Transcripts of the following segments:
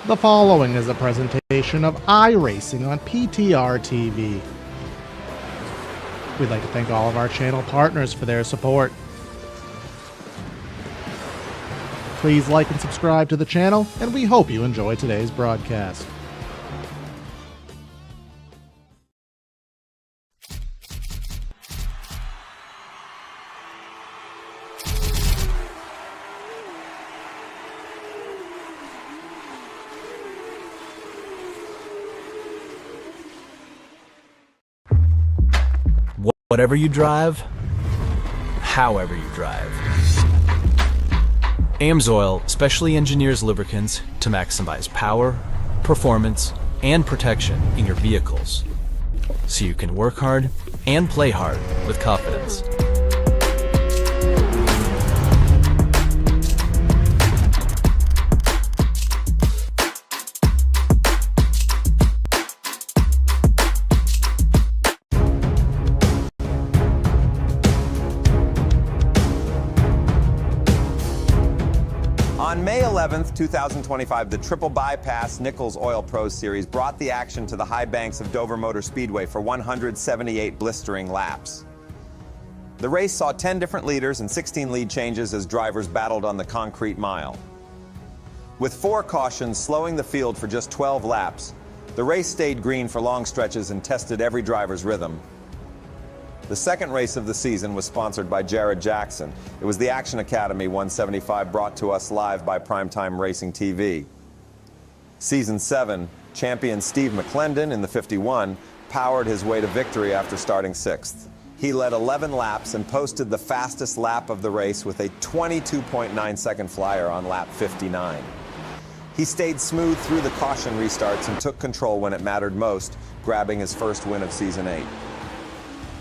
The following is a presentation of iRacing on PTR TV. We'd like to thank all of our channel partners for their support. Please like and subscribe to the channel, and we hope you enjoy today's broadcast. Whatever you drive, however you drive. AMSOIL specially engineers lubricants to maximize power, performance, and protection in your vehicles, so you can work hard and play hard with confidence. On May 11th, 2025, the Triple Bypass Nichols Oil Pros Series brought the action to the high banks of Dover Motor Speedway for 178 blistering laps. The race saw 10 different leaders and 16 lead changes as drivers battled on the concrete mile. With 4 cautions slowing the field for just 12 laps, the race stayed green for long stretches and tested every driver's rhythm. The second race of the season was sponsored by Jared Jackson. It was the Action Academy 175 brought to us live by Primetime Racing TV. Season 7, champion Steve McClendon in the 51 powered his way to victory after starting 6th. He led 11 laps and posted the fastest lap of the race with a 22.9-second flyer on lap 59. He stayed smooth through the caution restarts and took control when it mattered most, grabbing his first win of Season 8.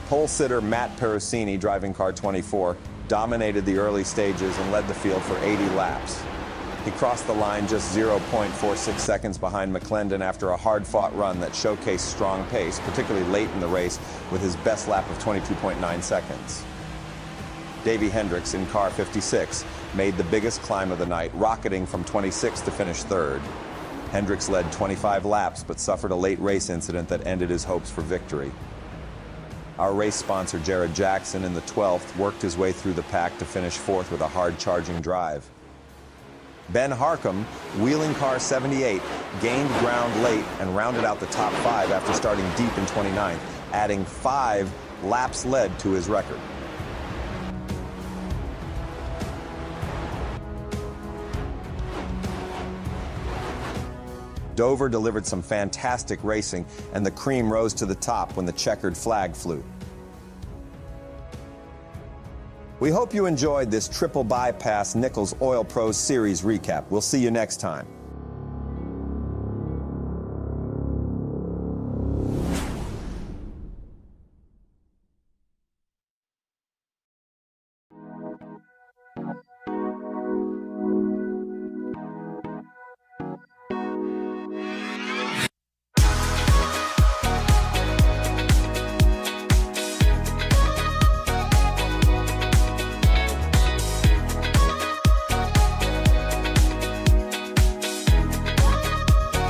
Pole sitter Matt Perusini, driving car 24, dominated the early stages and led the field for 80 laps. He crossed the line just 0.46 seconds behind McClendon after a hard-fought run that showcased strong pace, particularly late in the race with his best lap of 22.9 seconds. Davey Hendricks in car 56 made the biggest climb of the night, rocketing from 26th to finish 3rd. Hendricks led 25 laps but suffered a late race incident that ended his hopes for victory. Our race sponsor, Jared Jackson, in the 12th, worked his way through the pack to finish 4th with a hard-charging drive. Ben Harcum, wheeling car 78, gained ground late and rounded out the top 5 after starting deep in 29th, adding 5 laps led to his record. Dover delivered some fantastic racing, and the cream rose to the top when the checkered flag flew. We hope you enjoyed this Triple Bypass Nichols Oil Pros Series recap. We'll see you next time.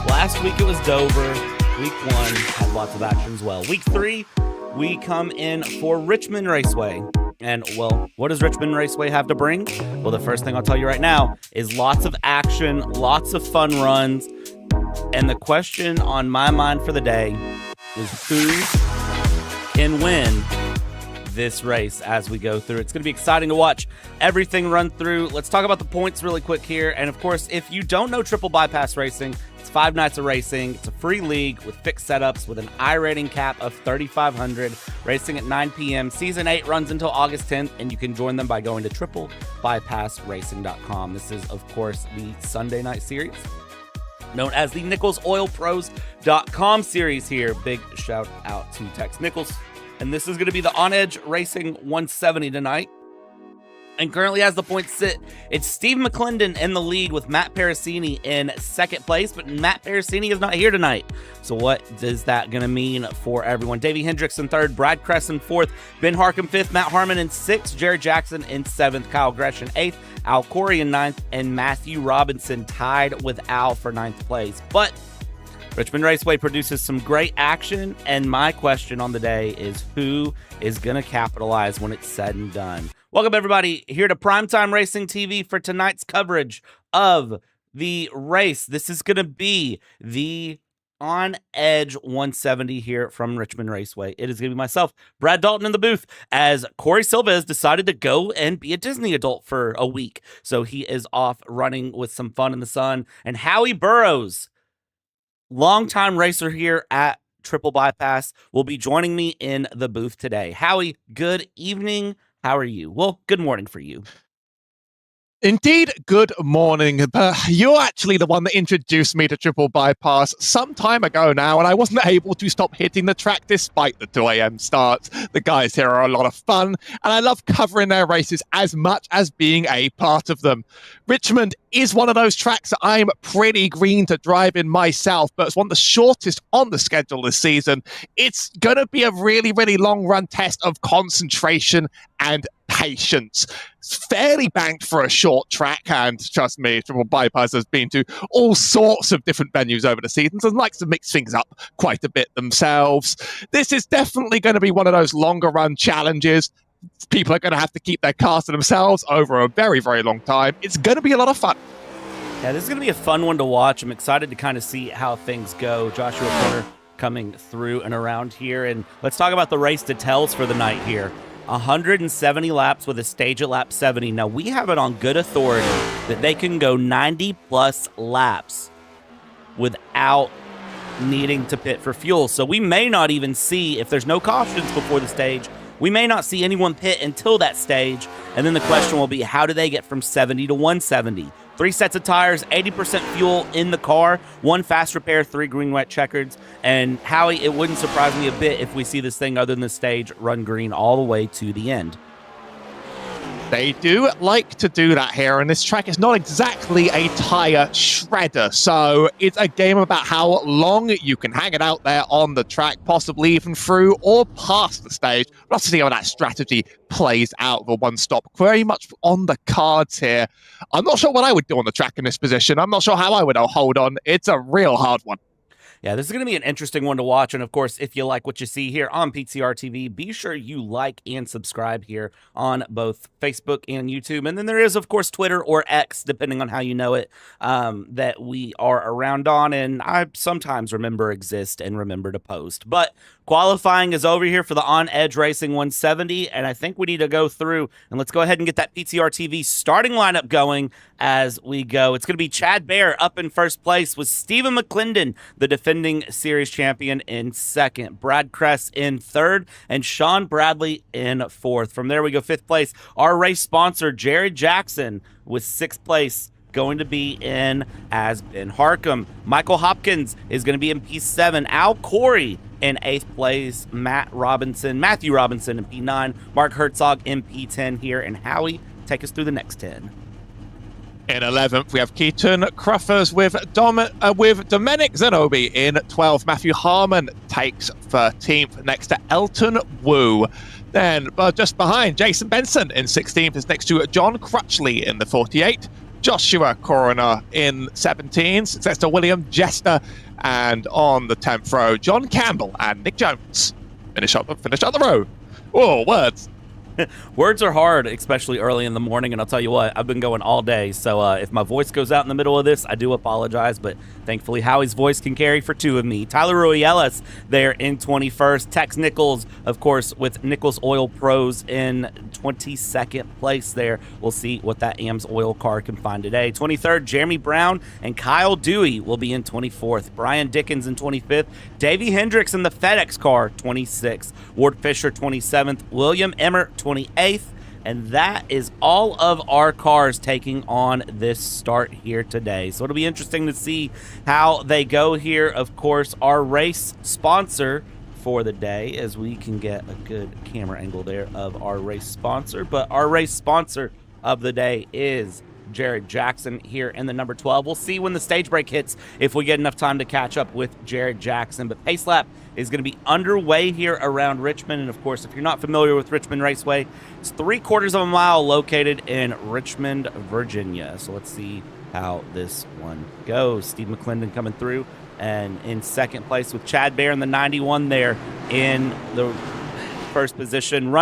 Last week it was Dover. Week 1 had lots of action as well. Week 3, we come in for Richmond Raceway. And, well, what does Richmond Raceway have to bring? Well, the first thing I'll tell you right now is lots of action, lots of fun runs. And the question on my mind for the day is who can win this race as we go through. It's going to be exciting to watch everything run through. Let's talk about the points really quick here. And, of course, if you don't know Triple Bypass Racing, it's 5 nights of racing. It's a free league with fixed setups with an iRating cap of 3,500, racing at 9 p.m. Season 8 runs until August 10th, and you can join them by going to triplebypassracing.com. This is, of course, the Sunday night series, known as the NicholsOilPros.com series here. Big shout out to Tex Nichols. And this is going to be the On Edge Racing 170 tonight. And currently, as the points sit, it's Steve McClendon in the lead with Matt Parasini in second place, but Matt Parasini is not here tonight. So what is that going to mean for everyone? Davey Hendricks in third, Brad Kress in fourth, Ben Harcum fifth, Matt Harmon in sixth, Jared Jackson in seventh, Kyle Gresham eighth, Al Corey in ninth, and Matthew Robinson tied with Al for ninth place. But Richmond Raceway produces some great action, and my question on the day is who is going to capitalize when it's said and done? Welcome, everybody, here to Primetime Racing TV for tonight's coverage of the race. This is going to be the On Edge 170 here from Richmond Raceway. It is going to be myself, Brad Dalton, in the booth, as Corey Silva has decided to go and be a Disney adult for a week. So he is off running with some fun in the sun. And Howie Burrows, longtime racer here at Triple Bypass, will be joining me in the booth today. Howie, good evening. How are you? Well, good morning for you. Indeed, good morning. You're actually the one that introduced me to Triple Bypass some time ago now, and I wasn't able to stop hitting the track despite the 2 a.m. starts. The guys here are a lot of fun, and I love covering their races as much as being a part of them. Richmond is one of those tracks that I'm pretty green to drive in myself, but it's one of the shortest on the schedule this season. It's going to be a really, really long run test of concentration and patience. It's fairly banked for a short track, and trust me, Triple Bypass has been to all sorts of different venues over the seasons and likes to mix things up quite a bit themselves. This is definitely going to be one of those longer run challenges. People are going to have to keep their cars to themselves over a very, very long time. It's going to be a lot of fun. Yeah, this is going to be a fun one to watch. I'm excited to kind of see how things go. Joshua Porter coming through and around here. And let's talk about the race details for the night here. 170 laps with a stage at lap 70. Now, we have it on good authority that they can go 90-plus laps without needing to pit for fuel. So we may not even see, if there's no cautions before the stage, we may not see anyone pit until that stage. And then the question will be, how do they get from 70 to 170? 3 sets of tires, 80% fuel in the car, 1 fast repair, 3 green wet checkers. And Howie, it wouldn't surprise me a bit if we see this thing, other than the stage, run green all the way to the end. They do like to do that here, and this track is not exactly a tire shredder, so it's a game about how long you can hang it out there on the track, possibly even through or past the stage. We'll have to see how that strategy plays out for one stop. Very much on the cards here. I'm not sure what I would do on the track in this position. I'm not sure how I would hold on. It's a real hard one. Yeah, this is going to be an interesting one to watch. And of course, if you like what you see here on PTR TV, be sure you like and subscribe here on both Facebook and YouTube. And then there is, of course, Twitter or X, depending on how you know it, that we are around on. And I sometimes exist and remember to post. But qualifying is over here for the On Edge Racing 170. And I think we need to go through and let's go ahead and get that PTR TV starting lineup going as we go. It's going to be Chad Bear up in first place with Stephen McClendon, the defending series champion, in second, Brad Kress in third, and Sean Bradley in fourth. From there we go fifth place, our race sponsor Jared Jackson with sixth place, going to be in as Ben Harcum. Michael Hopkins is going to be in P7. Al Corey in 8th place. Matthew Robinson in P9. Mark Herzog in P10 here. And Howie, take us through the next 10. In 11th, we have Keaton Cruffers with Domenic Zanobi in 12th. Matthew Harmon takes 13th next to Elton Wu. Then just behind, Jason Benson in 16th is next to John Crutchley in the 48. Joshua Coroner in 17, success to William Jester. And on the 10th row, John Campbell and Nick Jones finish up the row. Oh, words. Words are hard, especially early in the morning, and I'll tell you what, I've been going all day, so if my voice goes out in the middle of this, I do apologize, but thankfully Howie's voice can carry for two of me. Tyler Ruielas there in 21st. Tex Nichols, of course, with Nichols Oil Pros in 22nd place there. We'll see what that AMSOIL car can find today. 23rd, Jeremy Brown and Kyle Dewey will be in 24th. Brian Dickens in 25th. Davey Hendricks in the FedEx car, 26th. Ward Fisher, 27th. William Emmert, 28th. And that is all of our cars taking on this start here today. So it'll be interesting to see how they go here. Of course, our race sponsor for the day, as we can get a good camera angle there of our race sponsor. But our race sponsor of the day is Jared Jackson here in the number 12. We'll see when the stage break hits if we get enough time to catch up with Jared Jackson. But pace lap is going to be underway here around Richmond. And of course, if you're not familiar with Richmond Raceway, it's 3/4 of a mile located in Richmond, Virginia. So let's see how this one goes. Steve McClendon coming through, and in second place with Chad Bear in the 91 there in the first position.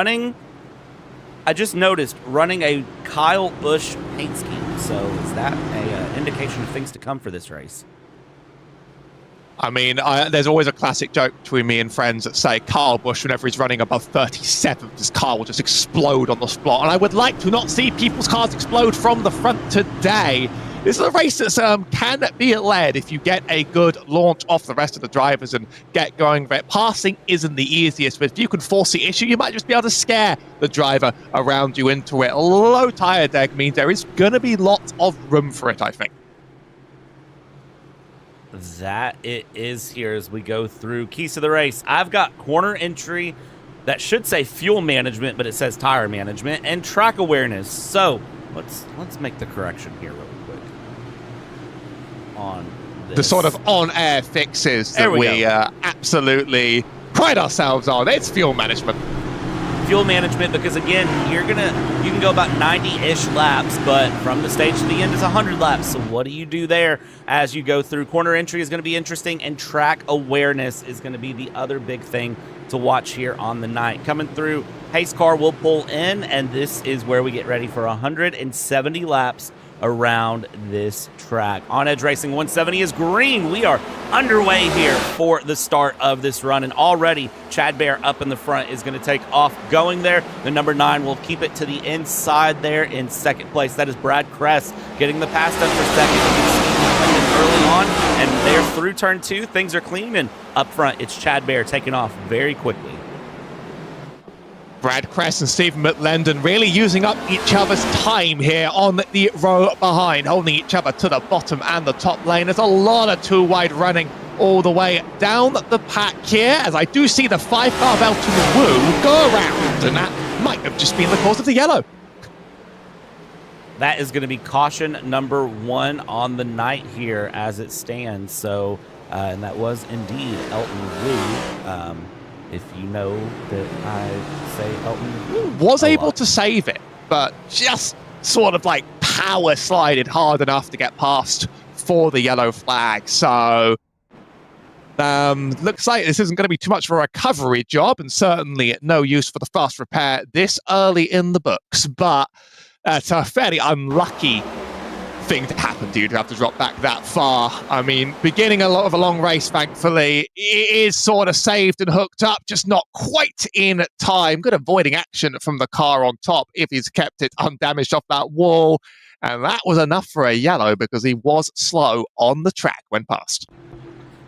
I just noticed running a Kyle Busch paint scheme. So is that a indication of things to come for this race? I mean, there's always a classic joke between me and friends that say Kyle Busch, whenever he's running above 37th, his car will just explode on the spot. And I would like to not see people's cars explode from the front today. This is a race that can be led if you get a good launch off the rest of the drivers and get going with it. Passing isn't the easiest, but if you can force the issue, you might just be able to scare the driver around you into it. A low tire deck means there is going to be lots of room for it, I think. That it is here as we go through keys to the race. I've got corner entry that should say fuel management, but it says tire management and track awareness. So let's make the correction here really quick on this. The sort of on-air fixes that we absolutely pride ourselves on. It's fuel management. Fuel management, because again, you can go about 90-ish laps, but from the stage to the end is 100 laps. So what do you do there as you go through? Corner entry is going to be interesting, and track awareness is going to be the other big thing to watch here on the night. Coming through, pace car will pull in, and this is where we get ready for 170 laps around this track. On Edge Racing 170 is green. We are underway here for the start of this run, and already Chad Bear up in the front is going to take off going there. The number 9 will keep it to the inside there in second place. That is Brad Kress getting the pass done for second early on, and they're through turn 2. Things are clean, and up front it's Chad Bear taking off very quickly. Brad Kress and Stephen McLendon really using up each other's time here on the row behind, holding each other to the bottom and the top lane. There's a lot of two wide running all the way down the pack here, as I do see the 5-car Belton Wu go around, and that might have just been the cause of the yellow. That is going to be caution number 1 on the night here as it stands. So, and that was indeed Elton Wu. If you know that I say Elton Wu. Was able to save it, but just sort of like power slided hard enough to get past for the yellow flag. So looks like this isn't going to be too much of a recovery job, and certainly no use for the fast repair this early in the books. But it's a fairly unlucky thing to happen to you to have to drop back that far. I mean, beginning a lot of a long race, thankfully, it is sort of saved and hooked up, just not quite in time. Good avoiding action from the car on top if he's kept it undamaged off that wall. And that was enough for a yellow because he was slow on the track when past.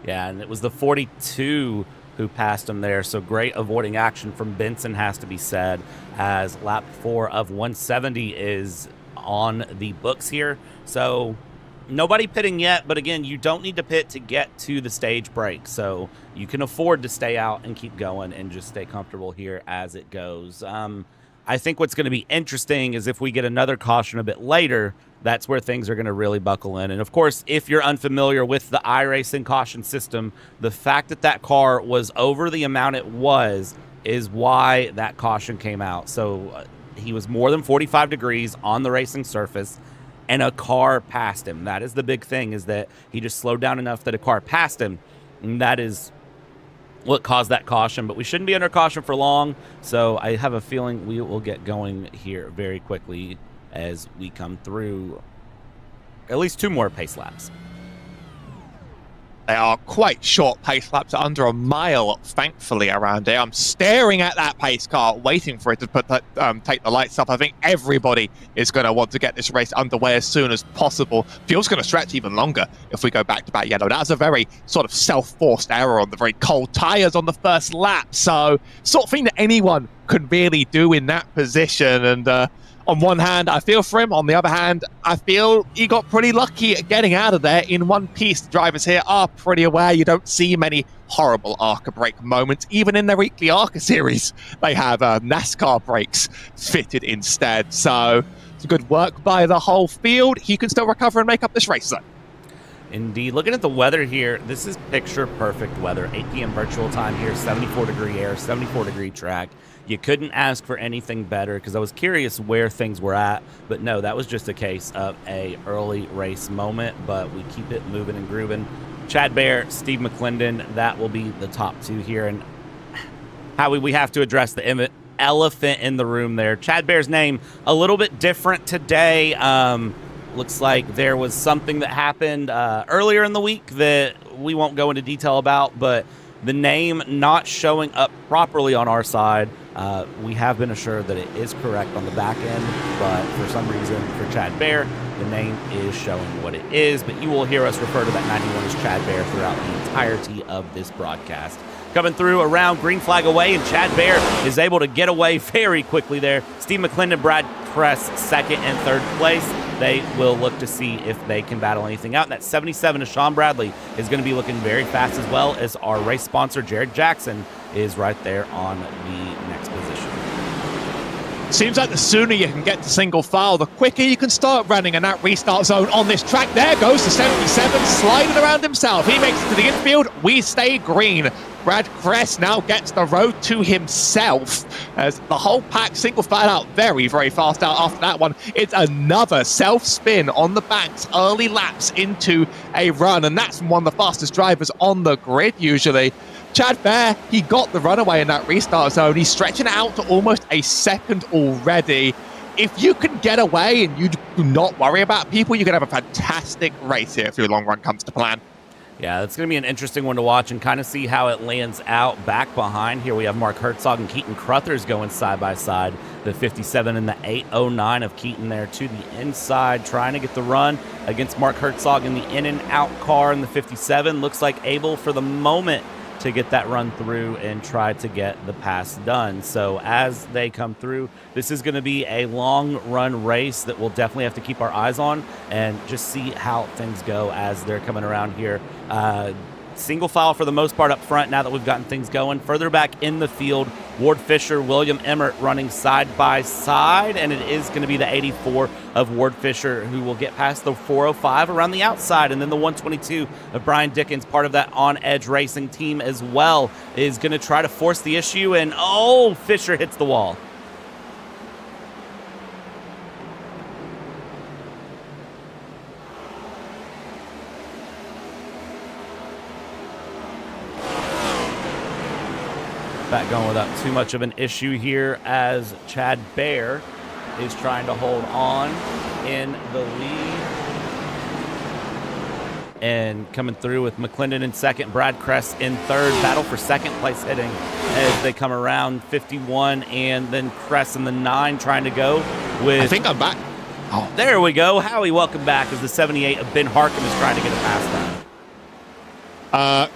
Yeah, and it was the 42 who passed him there. So great avoiding action from Benson has to be said, as lap 4 of 170 is on the books here. So nobody pitting yet, but again, you don't need to pit to get to the stage break. So you can afford to stay out and keep going and just stay comfortable here as it goes. I think what's going to be interesting is if we get another caution a bit later, that's where things are going to really buckle in. And of course, if you're unfamiliar with the iRacing caution system, the fact that that car was over the amount it was is why that caution came out. So he was more than 45 degrees on the racing surface, and a car passed him. That is the big thing, is that he just slowed down enough that a car passed him, and that is what caused that caution. But we shouldn't be under caution for long, so I have a feeling we will get going here very quickly as we come through at least 2 more pace laps. They are quite short pace laps, under a mile, thankfully, around here. I'm staring at that pace car, waiting for it to take the lights up. I think everybody is going to want to get this race underway as soon as possible. Fuel's going to stretch even longer if we go back-to-back yellow. That's a very sort of self-forced error on the very cold tyres on the first lap. So, sort of thing that anyone could really do in that position. And on one hand, I feel for him. On the other hand, I feel he got pretty lucky at getting out of there in one piece. The drivers here are pretty aware you don't see many horrible ARCA brake moments. Even in their weekly ARCA series, they have NASCAR brakes fitted instead. So It's good work by the whole field. He can still recover and make up this race zone. Indeed. Looking at the weather here, this is picture perfect weather. 8 p.m. virtual time here, 74-degree air, 74-degree track. You couldn't ask for anything better because I was curious where things were at, but no, that was just a case of a early race moment, but we keep it moving and grooving. Chad Bear, Steve McClendon, that will be the top two here, and how we have to address the elephant in the room there. Chad Bear's name, a little bit different today. Looks like there was something that happened earlier in the week that we won't go into detail about, but the name not showing up properly on our side, we have been assured that it is correct on the back end, but for some reason for Chad Bear, the name is showing what it is, but you will hear us refer to that 91 as Chad Bear throughout the entirety of this broadcast. Coming through around green flag away, and Chad Bear is able to get away very quickly there. Steve McClendon, Brad Kress, second and third place. They will look to see if they can battle anything out. And that 77 of Sean Bradley is going to be looking very fast, as well as our race sponsor, Jared Jackson, is right there on the next position. Seems like the sooner you can get to single file, the quicker you can start running in that restart zone on this track. There goes the 77, sliding around himself. He makes it to the infield. We stay green. Brad Kress now gets the road to himself as the whole pack single file out very, very fast out after that one. It's another self-spin on the backs, early laps into a run, and that's from one of the fastest drivers on the grid usually. Chad Bear, he got the runaway in that restart zone. He's stretching it out to almost a second already. If you can get away and you do not worry about people, you can have a fantastic race here if your long run comes to plan. Yeah, it's going to be an interesting one to watch and kind of see how it lands out. Back behind here, we have Mark Herzog and Keaton Crothers going side by side. The 57 and the 809 of Keaton there to the inside, trying to get the run against Mark Herzog in the in and out car in the 57. Looks like able for the moment to get that run through and try to get the pass done. So as they come through, this is going to be a long run race that we'll definitely have to keep our eyes on and just see how things go as they're coming around here. Single file for the most part up front now that we've gotten things going. Further back in the field, Ward Fisher, William Emmert running side by side, and it is going to be the 84 of Ward Fisher who will get past the 405 around the outside, and then the 122 of Brian Dickens, part of that On Edge Racing team as well, is going to try to force the issue, and Fisher hits the wall. Back going without too much of an issue here as Chad Bear is trying to hold on in the lead. And coming through with McClendon in second, Brad Kress in third. Battle for second place hitting as they come around 51, and then Kress in the 9 trying to go with... I think I'm back. Oh, there we go. Howie, welcome back as the 78 of Ben Harkin is trying to get a pass down.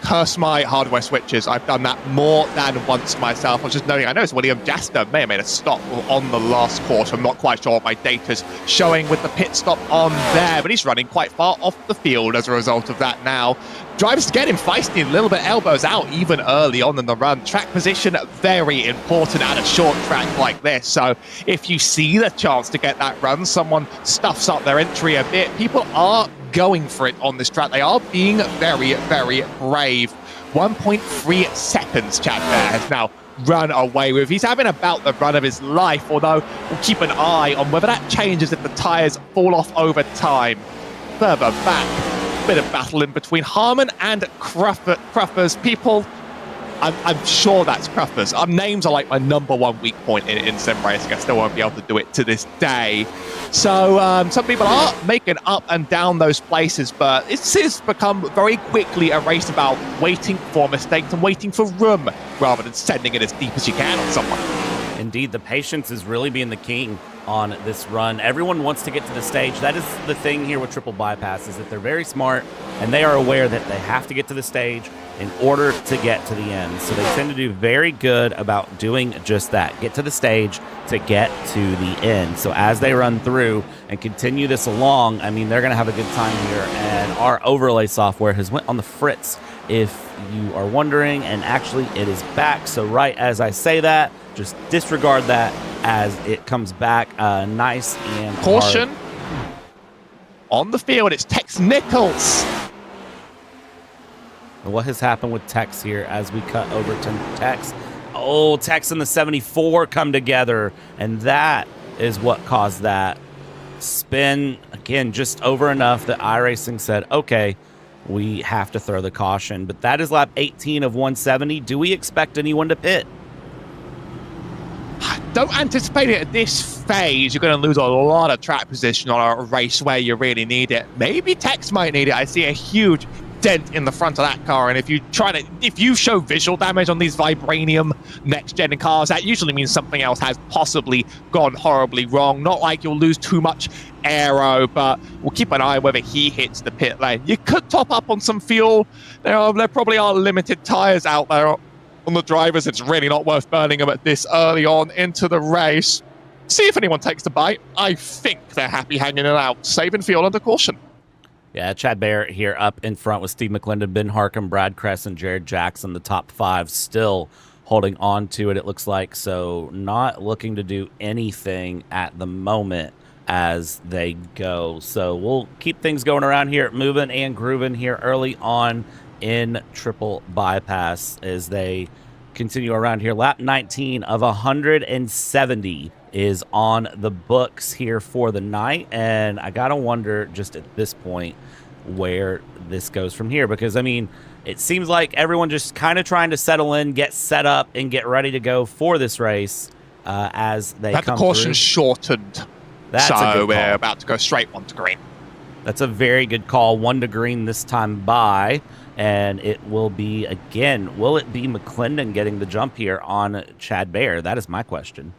Curse my hardware switches. I've done that more than once myself. I was just noting, I noticed William Jaster may have made a stop on the last quarter. I'm not quite sure what my data's showing with the pit stop on there, but he's running quite far off the field as a result of that now. Drivers get him feisty, a little bit elbows out even early on in the run. Track position, very important at a short track like this. So if you see the chance to get that run, someone stuffs up their entry a bit, people are going for it on this track. They are being very, very brave. 1.3 seconds Chad Bear has now run away with. He's having about the run of his life, although we'll keep an eye on whether that changes if the tyres fall off over time. Further back, bit of battle in between Harmon and Cruffers. People, I'm sure that's Cruffers. Names are like my number one weak point in sim racing. I still won't be able to do it to this day. So some people are making up and down those places, but it's become very quickly a race about waiting for mistakes and waiting for room rather than sending it as deep as you can on someone. Indeed, the patience is really being the king on this run. Everyone wants to get to the stage. That is the thing here with triple bypass, is that they're very smart and they are aware that they have to get to the stage in order to get to the end. So they tend to do very good about doing just that. Get to the stage to get to the end. So as they run through and continue this along, I mean, they're going to have a good time here. And our overlay software has went on the fritz, if you are wondering, and actually it is back. So right as I say that, just disregard that. as it comes back nice and Caution. hard. On the field, it's Tex Nichols. What has happened with Tex here as we cut over to Tex? Oh, Tex and the 74 come together, and that is what caused that spin. Again, just over enough that iRacing said, okay, we have to throw the caution. But that is lap 18 of 170. Do we expect anyone to pit? Don't anticipate it at this phase. You're going to lose a lot of track position on a race where you really need it. Maybe Tex might need it. I see a huge dent in the front of that car, and if you show visual damage on these vibranium next-gen cars, that usually means something else has possibly gone horribly wrong. Not like you'll lose too much aero, but we'll keep an eye whether he hits the pit lane. You could top up on some fuel. There probably are limited tires out there on the drivers. It's really not worth burning them at this early on into the race. See if anyone takes the bite. I think they're happy hanging it out, saving fuel under caution. Yeah, Chad Barrett here up in front with Steve McClendon, Ben Harkham, Brad Kress, and Jared Jackson, the top 5, still holding on to it, it looks like. So not looking to do anything at the moment as they go. So we'll keep things going around here, moving and grooving here early on in triple bypass as they continue around here. Lap 19 of 170 is on the books here for the night, and I gotta wonder just at this point where this goes from here, because I mean, it seems like everyone just kind of trying to settle in, get set up, and get ready to go for this race as they come through. The caution shortened, so we're about to go straight 1 to green. That's a very good call. 1 to green this time by, and it will be again. Will it be McClendon getting the jump here on Chad Bear? That is my question.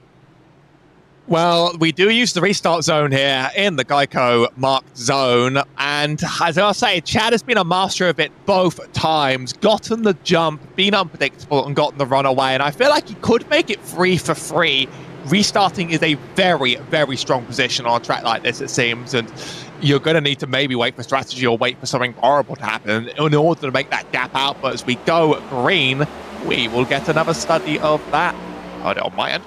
Well, we do use the restart zone here in the Geico marked zone, and as I say, Chad has been a master of it both times, gotten the jump, been unpredictable, and gotten the runaway, and I feel like he could make it 3 for 3. Restarting is a very, very strong position on a track like this, it seems, and you're going to need to maybe wait for strategy or wait for something horrible to happen in order to make that gap out, but as we go green, we will get another study of that. Hold it on my end.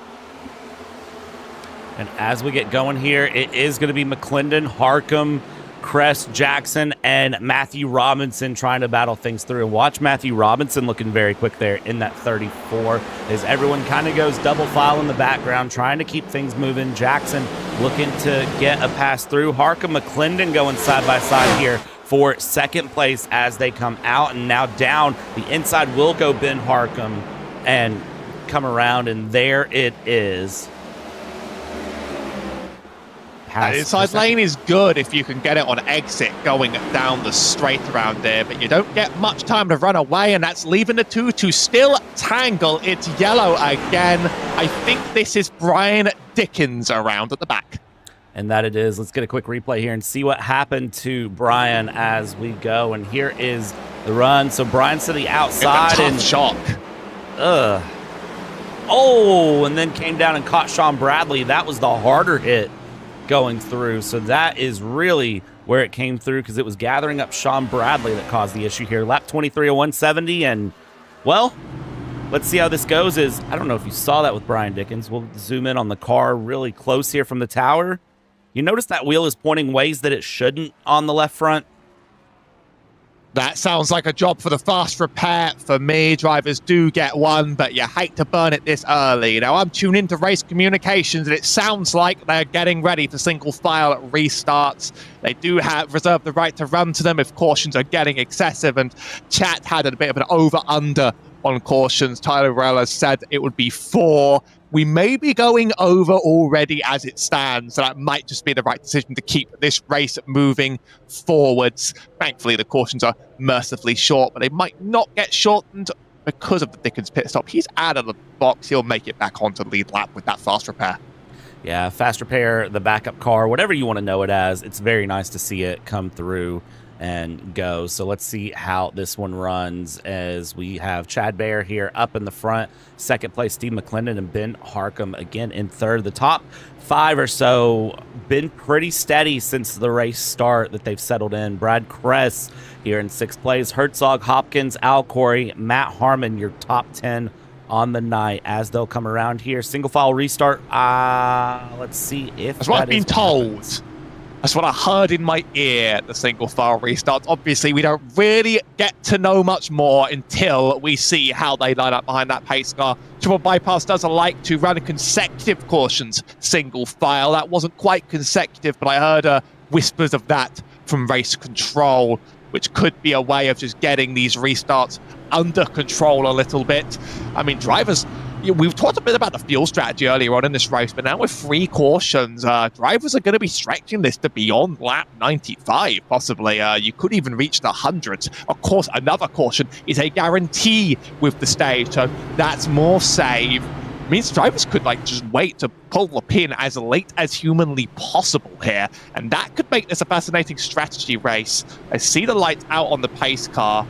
And as we get going here, it is going to be McClendon, Harkham, Kress, Jackson, and Matthew Robinson trying to battle things through. And watch Matthew Robinson looking very quick there in that 34 as everyone kind of goes double file in the background, trying to keep things moving. Jackson looking to get a pass through. Harkham, McClendon going side by side here for second place as they come out. And now down the inside will go Ben Harkham and come around, and there it is. That inside lane is good if you can get it on exit going down the straight around there, but you don't get much time to run away, and that's leaving the two to still tangle. It's yellow again. I think this is Brian Dickens around at the back. And that it is. Let's get a quick replay here and see what happened to Brian as we go. And here is the run. So Brian's to the outside. And shock. Oh, and then came down and caught Sean Bradley. That was the harder hit going through. So that is really where it came through, because it was gathering up Sean Bradley that caused the issue here. Lap 23 of 170, and well, let's see how this goes. I don't know if you saw that with Brian Dickens. We'll zoom in on the car really close here from the tower. You notice that wheel is pointing ways that it shouldn't on the left front? That sounds like a job for the fast repair. For me, drivers do get one, but you hate to burn it this early. Now, I'm tuned into race communications, and it sounds like they're getting ready for single file restarts. They do have reserve the right to run to them if cautions are getting excessive, and chat had a bit of an over-under on cautions. Tyler Rella said it would be 4. We may be going over already as it stands, so that might just be the right decision to keep this race moving forwards. Thankfully, the cautions are mercifully short, but they might not get shortened because of the Dickens pit stop. He's out of the box. He'll make it back onto the lead lap with that fast repair. Yeah, fast repair, the backup car, whatever you want to know it as. It's very nice to see it come through and go. So let's see how this one runs as we have Chad Bear here up in the front. Second place, Steve McClendon, and Ben Harkham again in third. The top 5 or so been pretty steady since the race start that they've settled in. Brad Kress here in 6th place. Herzog, Hopkins, Al Corey, Matt Harmon, your top 10 on the night as they'll come around here. Single file restart. Let's see if that's what I've been told. Happens. That's what I heard in my ear, the single file restart. Obviously, we don't really get to know much more until we see how they line up behind that pace car. Triple Bypass does like to run consecutive cautions, single file. That wasn't quite consecutive, but I heard whispers of that from race control, which could be a way of just getting these restarts under control a little bit. I mean, drivers, we've talked a bit about the fuel strategy earlier on in this race, but now with 3 cautions, drivers are going to be stretching this to beyond lap 95, possibly. You could even reach the hundreds. Of course, another caution is a guarantee with the stage, so that's more save. It means drivers could just wait to pull the pin as late as humanly possible here, and that could make this a fascinating strategy race. I see the lights out on the pace car.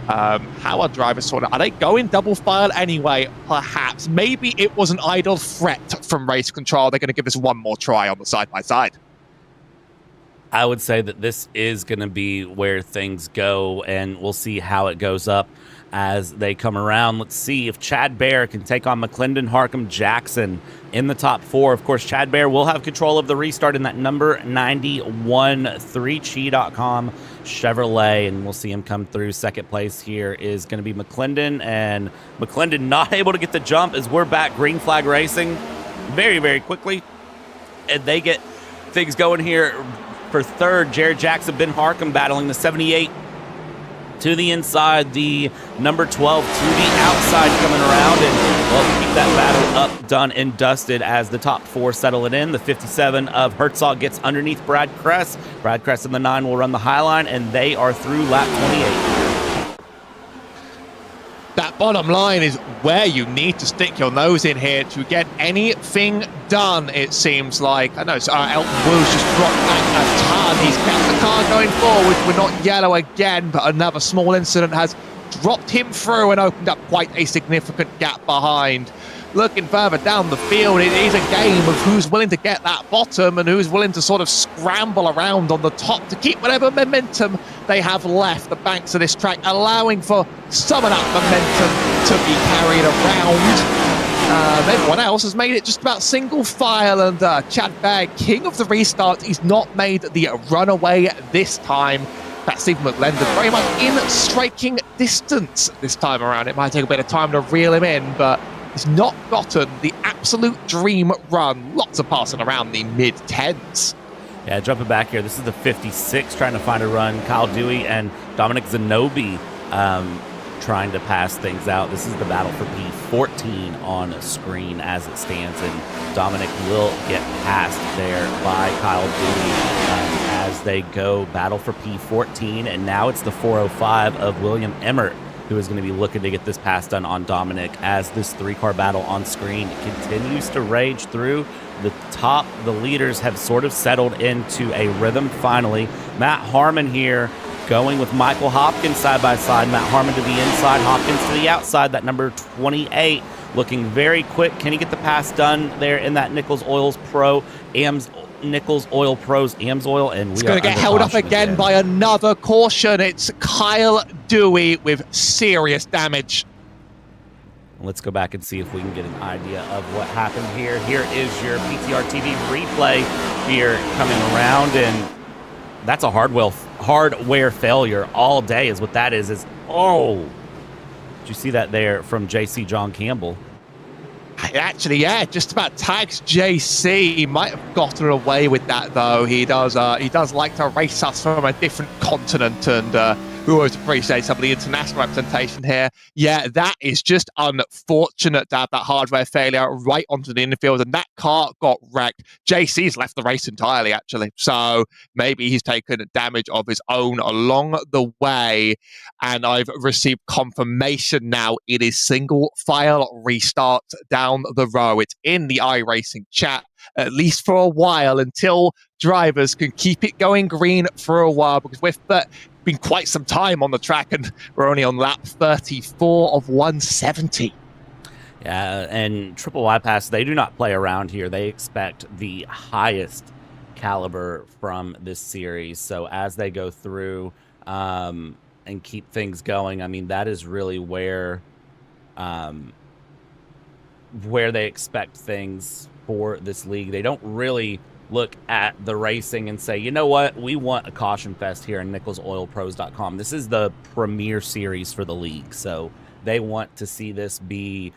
How are drivers are they going double file anyway? Perhaps. Maybe it was an idle threat from race control. They're going to give this one more try on the side-by-side. I would say that this is going to be where things go, and we'll see how it goes up as they come around. Let's see if Chad Bear can take on McClendon, Harkham, Jackson in the top 4. Of course, Chad Bear will have control of the restart in that number 91 3chi.com Chevrolet, and we'll see him come through. Second place here is going to be McClendon, and McClendon not able to get the jump as we're back green flag racing very, very quickly, and they get things going here for third. Jared Jackson, Ben Harkham battling the 78 to the inside, the number 12 to the outside coming around, and we'll keep that battle up, done, and dusted as the top 4 settle it in. The 57 of Herzog gets underneath Brad Kress. Brad Kress in the 9 will run the high line, and they are through lap 28. That bottom line is where you need to stick your nose in here to get anything done, it seems like. I know Elton Wu's just dropped back a ton. He's kept the car going forward. We're not yellow again, but another small incident has dropped him through and opened up quite a significant gap behind. Looking further down the field, it is a game of who's willing to get that bottom and who's willing to sort of scramble around on the top to keep whatever momentum they have left. The banks of this track allowing for some of that momentum to be carried around. Everyone else has made it just about single file, and Chad Bagg, king of the restart, he's not made the runaway this time. That's Stephen McLendon very much in striking distance this time around. It might take a bit of time to reel him in, but he's not gotten the absolute dream run. Lots of passing around the mid-10s. Yeah, jumping back here, this is the 56 trying to find a run. Kyle Dewey and Dominic Zanobi trying to pass things out. This is the battle for P14 on screen as it stands, and Dominic will get passed there by Kyle Dewey as they go battle for P14, and now it's the 405 of William Emmert who is going to be looking to get this pass done on Dominic as this 3-car battle on screen continues to rage through the top. The leaders have sort of settled into a rhythm finally. Matt Harmon here going with Michael Hopkins side by side. Matt Harmon to the inside, Hopkins to the outside. That number 28 looking very quick. Can he get the pass done there in that Nichols Oil's Pro Nichols Oil Pros AMSOIL? And it's going to get held up again by another caution. It's Kyle Dewey with serious damage. Let's go back and see if we can get an idea of what happened here. Here is your PTR TV replay here coming around, and that's a hardware failure all day is what that is. Oh, did you see that there from JC John Campbell? Actually, yeah, just about tags JC. He might have gotten away with that, though. He does like to race us from a different continent, and we always appreciate some of the international representation here. Yeah, that is just unfortunate to have that hardware failure right onto the infield, and that car got wrecked. JC's left the race entirely, actually, so maybe he's taken damage of his own along the way, and I've received confirmation now it is single file restart down the row. It's in the iRacing chat, at least for a while, until drivers can keep it going green for a while, because we've been quite some time on the track and we're only on lap 34 of 170. Yeah, and Triple Y Pass, they do not play around here. They expect the highest caliber from this series. So as they go through and keep things going, I mean, that is really where where they expect things for this league. They don't really look at the racing and say, you know what, we want a caution fest here in NicholsOilPros.com. This is the premier series for the league, so they want to see this be,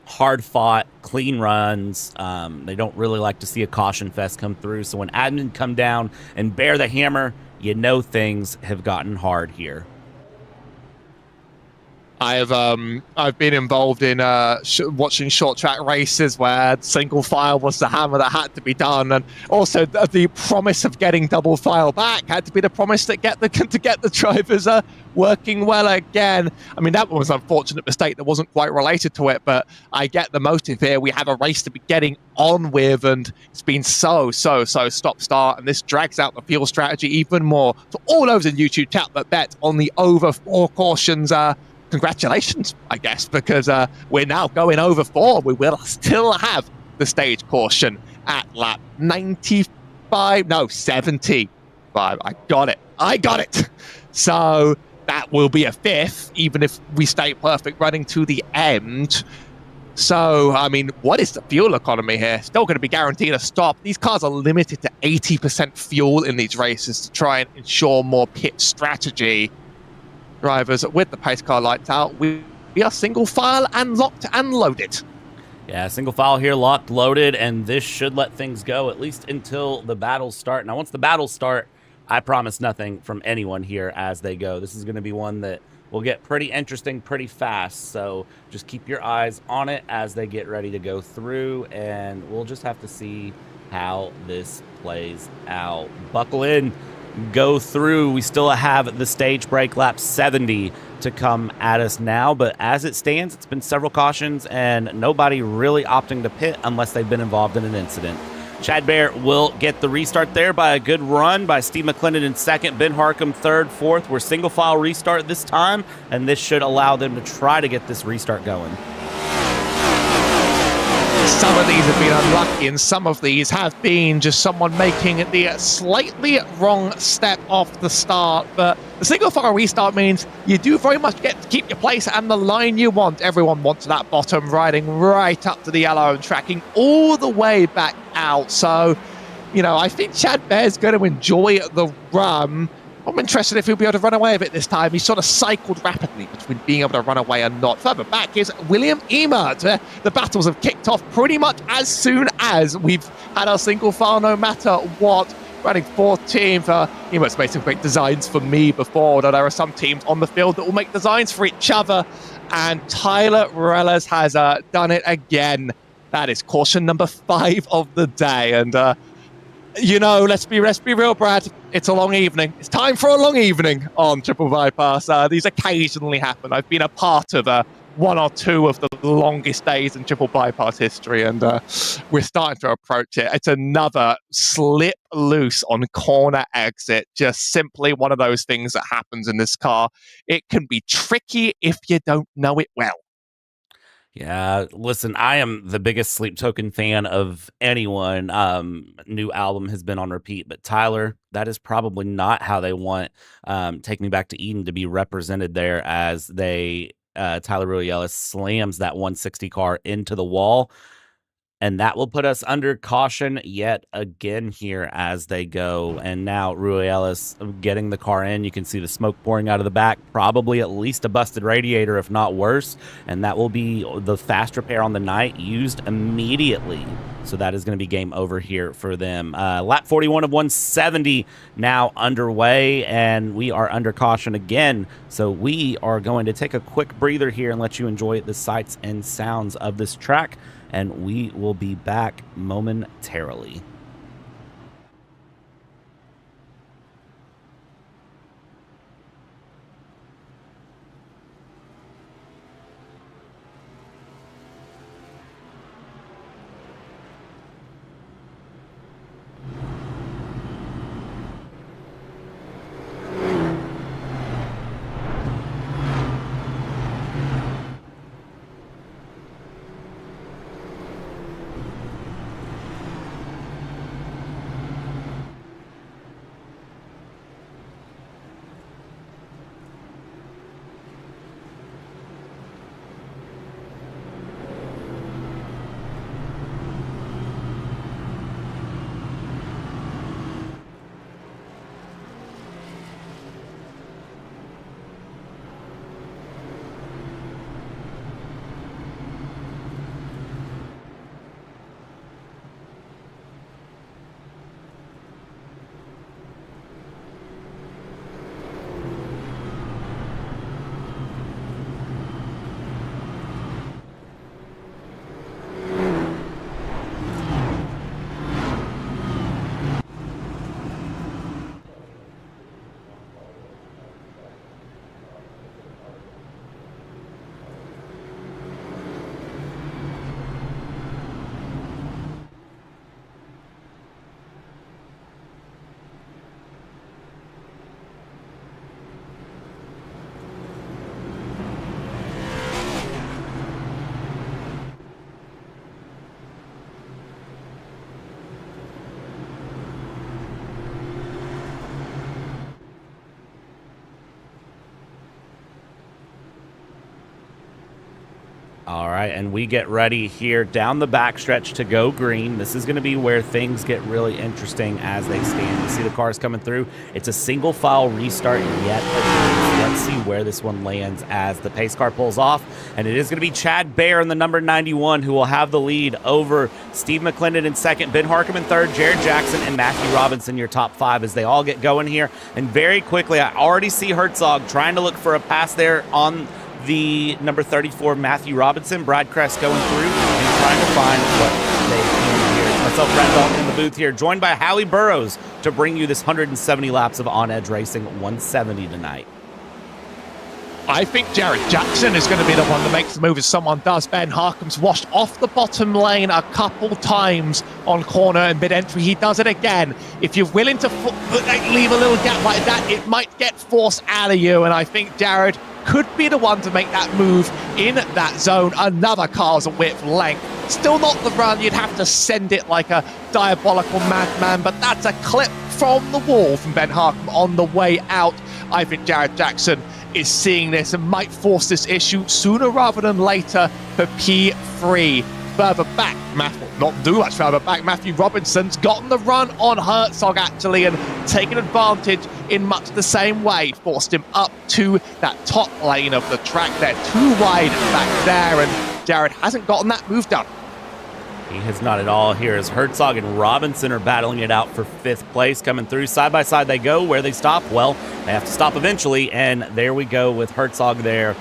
hard fought, clean runs. They don't really like to see a caution fest come through. So when admin come down and bear the hammer, things have gotten hard here. I've been involved in watching short track races where single file was the hammer that had to be done, and also the promise of getting double file back had to be the promise to get the drivers working well again. I mean, that was an unfortunate mistake that wasn't quite related to it, but I get the motive here. We have a race to be getting on with, and it's been so stop-start, and this drags out the fuel strategy even more. So all those in YouTube chat that bet on the over 4 cautions, congratulations, I guess, because we're now going over 4. We will still have the stage caution at lap 75. I got it. So that will be a 5th, even if we stay perfect running to the end. So, I mean, what is the fuel economy here? Still going to be guaranteed a stop. These cars are limited to 80% fuel in these races to try and ensure more pit strategy. Drivers with the pace car lights out, we are single file and locked and loaded. Yeah, single file here, locked, loaded, and this should let things go at least until the battles start. Now, once the battles start, I promise nothing from anyone here as they go. This is going to be one that will get pretty interesting pretty fast, so just keep your eyes on it as they get ready to go through, and we'll just have to see how this plays out. Buckle in. Go through. We still have the stage break lap 70 to come at us now, but as it stands, it's been several cautions and nobody really opting to pit unless they've been involved in an incident. Chad Bear will get the restart there by a good run by Steve McClendon in second, Ben Harcum third, fourth. We're single file restart this time, and this should allow them to try to get this restart going. Some of these have been unlucky, and some of these have been just someone making the slightly wrong step off the start. But the single file restart means you do very much get to keep your place and the line you want. Everyone wants that bottom, riding right up to the yellow and tracking all the way back out. So, I think Chad Bear's going to enjoy the run. I'm interested if he'll be able to run away with it this time. He sort of cycled rapidly between being able to run away and not. Further back is William Emert. The battles have kicked off pretty much as soon as we've had our single file, no matter what. Running 14th. Emert's made some great designs for me before, although there are some teams on the field that will make designs for each other. And Tyler Reles has done it again. That is caution number 5 of the day. And let's be real, Brad. It's a long evening. It's time for a long evening on Triple Bypass. These occasionally happen. I've been a part of one or two of the longest days in Triple Bypass history, and we're starting to approach it. It's another slip loose on corner exit. Just simply one of those things that happens in this car. It can be tricky if you don't know it well. Yeah, listen, I am the biggest Sleep Token fan of anyone. New album has been on repeat, but Tyler, that is probably not how they want Take Me Back to Eden to be represented there, as Tyler Ruelas slams that 160 car into the wall. And that will put us under caution yet again here as they go. And now Ruelas getting the car in. You can see the smoke pouring out of the back. Probably at least a busted radiator, if not worse. And that will be the fast repair on the night used immediately. So that is going to be game over here for them. Lap 41 of 170 now underway. And we are under caution again. So we are going to take a quick breather here and let you enjoy the sights and sounds of this track. And we will be back momentarily. All right, and we get ready here down the backstretch to go green. This is going to be where things get really interesting as they stand. You see the cars coming through. It's a single file restart yet again. So let's see where this one lands as the pace car pulls off. And it is going to be Chad Baer in the number 91 who will have the lead over Steve McClendon in second, Ben Harcum in third, Jared Jackson and Matthew Robinson, your top five as they all get going here. And very quickly, I already see Herzog trying to look for a pass there on the number 34, Matthew Robinson. Brad Kress going through and trying to find what they can here. It's myself, Brad Dalton, in the booth here, joined by Howie Burrows to bring you this 170 laps of on-edge racing, 170 tonight. I think Jared Jackson is going to be the one that makes the move as someone does. Ben Harcum's washed off the bottom lane a couple times on corner and mid-entry. He does it again. If you're willing to leave a little gap like that, it might get forced out of you. And I think Jared could be the one to make that move in that zone. Another car's width length. Still not the run. You'd have to send it like a diabolical madman, but that's a clip from the wall from Ben Harcum on the way out. I think Jared Jackson is seeing this and might force this issue sooner rather than later for P3. Further back, Matthew Robinson's gotten the run on Herzog actually and taken advantage in much the same way. Forced him up to that top lane of the track. They're too wide back there and Jared hasn't gotten that move done. He has not at all here as Herzog and Robinson are battling it out for fifth place. Coming through side by side they go. Where they stop? Well, they have to stop eventually, and there we go with Herzog there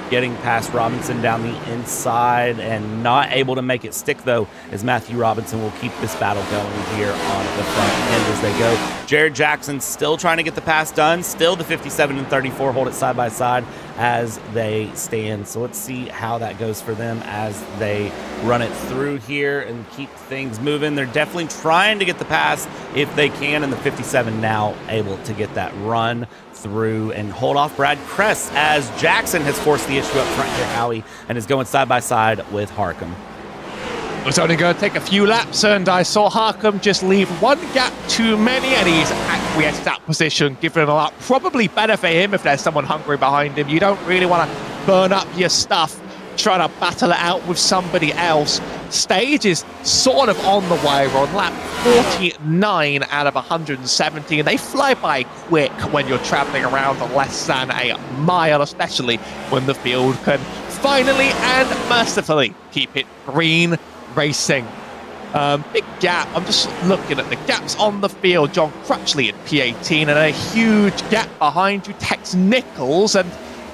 getting past Robinson down the inside and not able to make it stick, though, as Matthew Robinson will keep this battle going here on the front end as they go. Jared Jackson still trying to get the pass done. Still the 57 and 34 hold it side by side as they stand. So let's see how that goes for them as they run it through here and keep things moving. They're definitely trying to get the pass if they can, and the 57 now able to get that run through and hold off Brad Kress as Jackson has forced the issue up front here, Howie, and is going side by side with Harcum. It was only going to take a few laps, and I saw Harcum just leave one gap too many, and he's acquiesced that position, giving a lap. Probably better for him if there's someone hungry behind him. You don't really want to burn up your stuff trying to battle it out with somebody else. Stage is sort of on the way. We're on lap 49 out of 170, and they fly by quick when you're traveling around less than a mile, especially when the field can finally and mercifully keep it green racing. Big gap. I'm just looking at the gaps on the field. John Crutchley at P18 and a huge gap behind you, Tex Nichols, and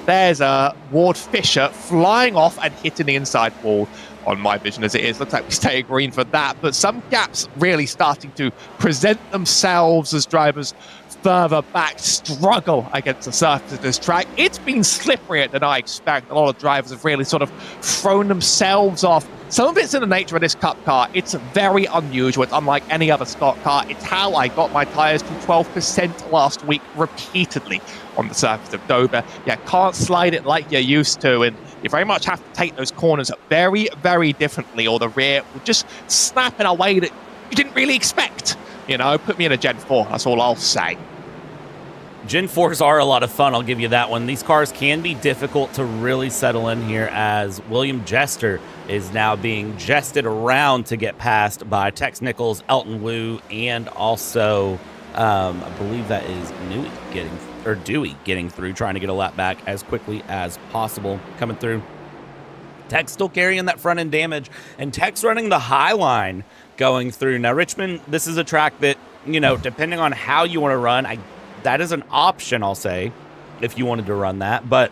there's Ward Fisher flying off and hitting the inside wall on my vision as it is. Looks like we stay green for that, but some gaps really starting to present themselves as drivers further back struggle against the surface of this track. It's been slipperier than I expect. A lot of drivers have really sort of thrown themselves off. Some of it's in the nature of this Cup car. It's very unusual. It's unlike any other stock car. It's how I got my tyres to 12% last week repeatedly on the surface of Dover. You can't slide it like you're used to, and you very much have to take those corners very, very differently, or the rear will just snap in a way that you didn't really expect. You know, put me in a Gen 4, that's all I'll say. Gen 4s are a lot of fun, I'll give you that one. These cars can be difficult to really settle in here as William Jester is now being jested around to get past by Tex Nichols, Elton Wu, and also I believe that is Dewey getting through, trying to get a lap back as quickly as possible. Coming through. Tex still carrying that front end damage, and Tex running the high line going through. Now, Richmond, this is a track that, you know, depending on how you want to run, that is an option, I'll say, if you wanted to run that, but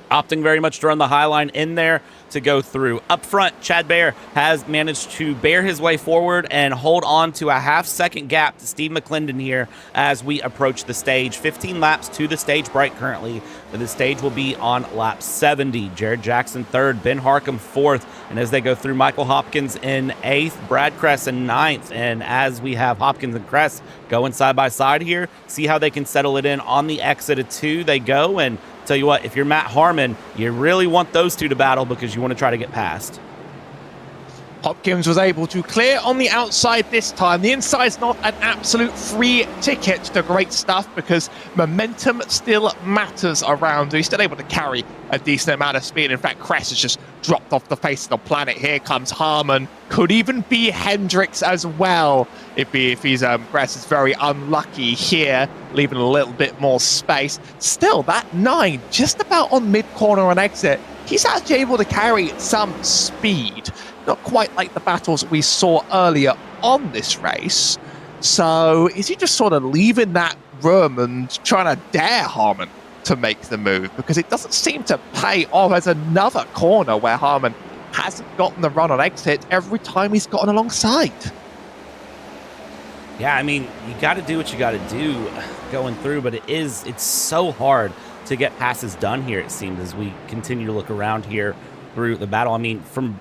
opting very much to run the high line in there to go through. Up front, Chad Baer has managed to bear his way forward and hold on to a half-second gap to Steve McClendon here as we approach the stage. 15 laps to the stage break currently, but the stage will be on lap 70. Jared Jackson third, Ben Harcum fourth, and as they go through, Michael Hopkins in eighth, Brad Kress in ninth, and as we have Hopkins and Kress going side by side here, see how they can settle it in on the exit of two. They go, and tell you what, if you're Matt Harmon, you really want those two to battle because you want to try to get past. Hopkins was able to clear on the outside this time. The inside's not an absolute free ticket to great stuff because momentum still matters around. He's still able to carry a decent amount of speed. In fact, Kress has just dropped off the face of the planet. Here comes Harmon. Could even be Hendricks as well if he's Kress is very unlucky here, leaving a little bit more space. Still, that 9 just about on mid-corner on exit. He's actually able to carry some speed. Not quite like the battles we saw earlier on this race. So is he just sort of leaving that room and trying to dare Harmon to make the move? Because it doesn't seem to pay off. As another corner where Harmon hasn't gotten the run on exit every time he's gotten alongside. Yeah, I mean, you got to do what you got to do going through, but it's so hard to get passes done here, it seems, as we continue to look around here through the battle. I mean, from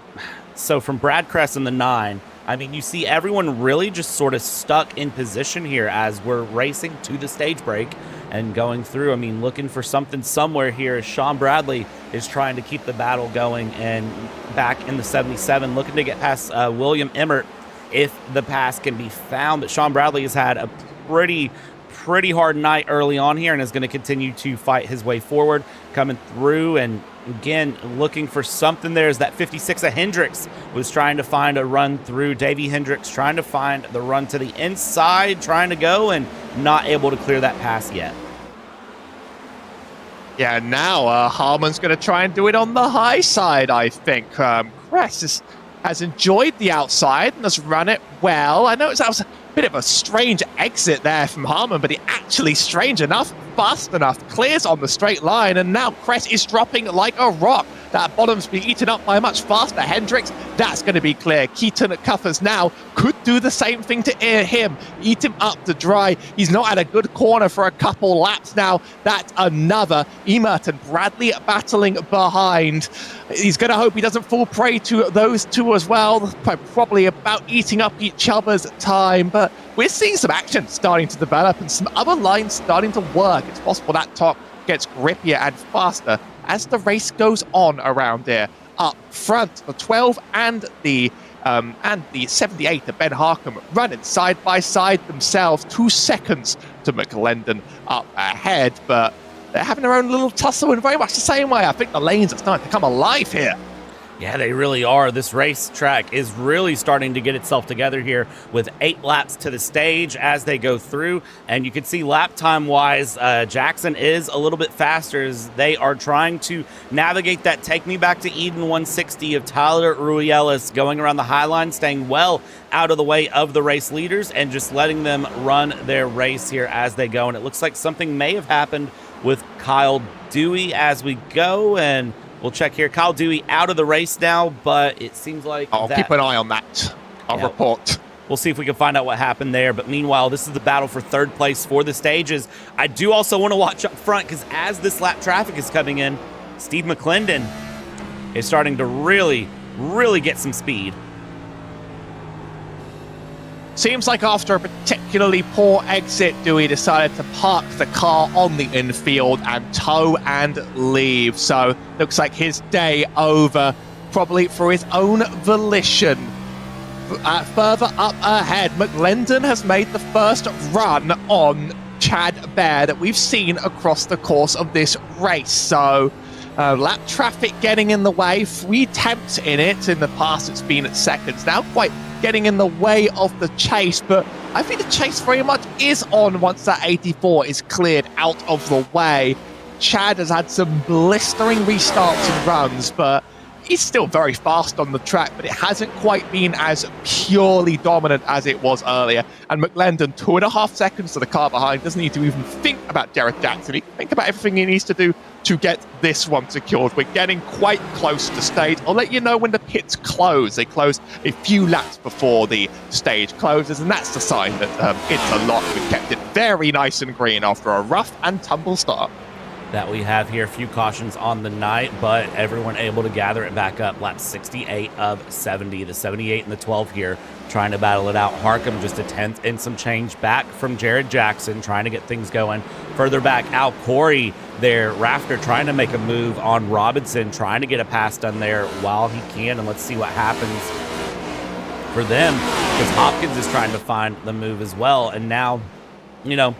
Brad Kress in the 9, I mean, you see everyone really just sort of stuck in position here as we're racing to the stage break and going through. I mean, looking for something somewhere here as Sean Bradley is trying to keep the battle going, and back in the 77, looking to get past William Emmert if the pass can be found. But Sean Bradley has had a pretty hard night early on here and is going to continue to fight his way forward, coming through. And again, looking for something there is that 56 of Hendricks was trying to find a run through. Davey Hendricks trying to find the run to the inside, trying to go, and not able to clear that pass yet. Yeah, now Harmon's going to try and do it on the high side, I think. Kress has enjoyed the outside and has run it well. I know that was a bit of a strange exit there from Harmon, but it actually, strange enough, fast enough, clears on the straight line, and now Kress is dropping like a rock. That bottom's been eaten up by a much faster Hendricks. That's going to be clear. Keaton Cuffers now could do the same thing to him. Eat him up to dry. He's not at a good corner for a couple laps now. That's another. Emert and Bradley battling behind. He's going to hope he doesn't fall prey to those two as well. Probably about eating up each other's time, but we're seeing some action starting to develop and some other lines starting to work. It's possible that top gets grippier and faster as the race goes on around here. Up front, the 12 and the 78 of Ben Harkham running side by side themselves. 2 seconds to McLendon up ahead, but they're having their own little tussle in very much the same way. I think the lanes are starting to come alive here. Yeah, they really are. This racetrack is really starting to get itself together here with 8 laps to the stage as they go through. And you can see lap time-wise, Jackson is a little bit faster as they are trying to navigate that Take Me Back to Eden 160 of Tyler Ruielis, going around the high line, staying well out of the way of the race leaders and just letting them run their race here as they go. And it looks like something may have happened with Kyle Dewey as we go, and we'll check here. Kyle Dewey out of the race now, but it seems like I'll keep an eye on that. I'll report. We'll see if we can find out what happened there. But meanwhile, this is the battle for third place for the stages. I do also want to watch up front because as this lap traffic is coming in, Steve McClendon is starting to really get some speed. Seems like after a particularly poor exit, Dewey decided to park the car on the infield and tow and leave. So looks like his day over, probably for his own volition. Further up ahead, McLendon has made the first run on Chad Bear that we've seen across the course of this race. So lap traffic getting in the way, 3 temps in it. In the past, it's been at seconds. Now quite getting in the way of the chase, but I think the chase very much is on once that 84 is cleared out of the way. Chad has had some blistering restarts and runs, but he's still very fast on the track, but it hasn't quite been as purely dominant as it was earlier. And McLendon, 2.5 seconds to the car behind, doesn't need to even think about Jared Jackson. He can think about everything he needs to do to get this one secured. We're getting quite close to stage. I'll let you know when the pits close. They close a few laps before the stage closes, and that's the sign that it's a lock. We've kept it very nice and green after a rough and tumble start. That we have here, a few cautions on the night, but everyone able to gather it back up. Lap 68 of 70, the 78 and the 12 here, trying to battle it out. Harkham just a 10th and some change back from Jared Jackson, trying to get things going. Further back, Al Corey there, Rafter trying to make a move on Robinson, trying to get a pass done there while he can, and let's see what happens. for them because Hopkins is trying to find the move as well. And now, you know,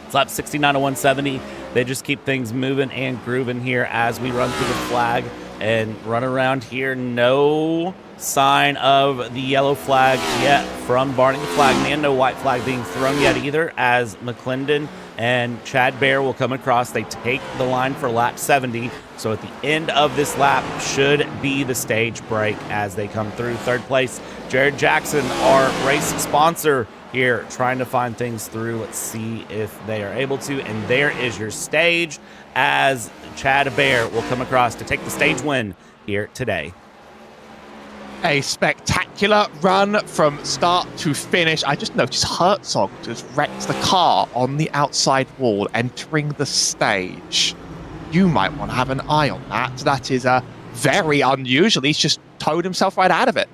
it's lap 69 to 170. They just keep things moving and grooving here as we run through the flag and run around here. No sign of the yellow flag yet from Barney the Flagman. No white flag being thrown yet either, as McClendon and Chad Bear will come across. They take the line for lap 70. So at the end of this lap should be the stage break as they come through. Third place, Jared Jackson, our race sponsor here, trying to find things through. Let's see if they are able to. And there is your stage as Chad Bear will come across to take the stage win here today. A spectacular run from start to finish. I just noticed Herzog just wrecked the car on the outside wall entering the stage. You might want to have an eye on that. That is very unusual. He's just towed himself right out of it.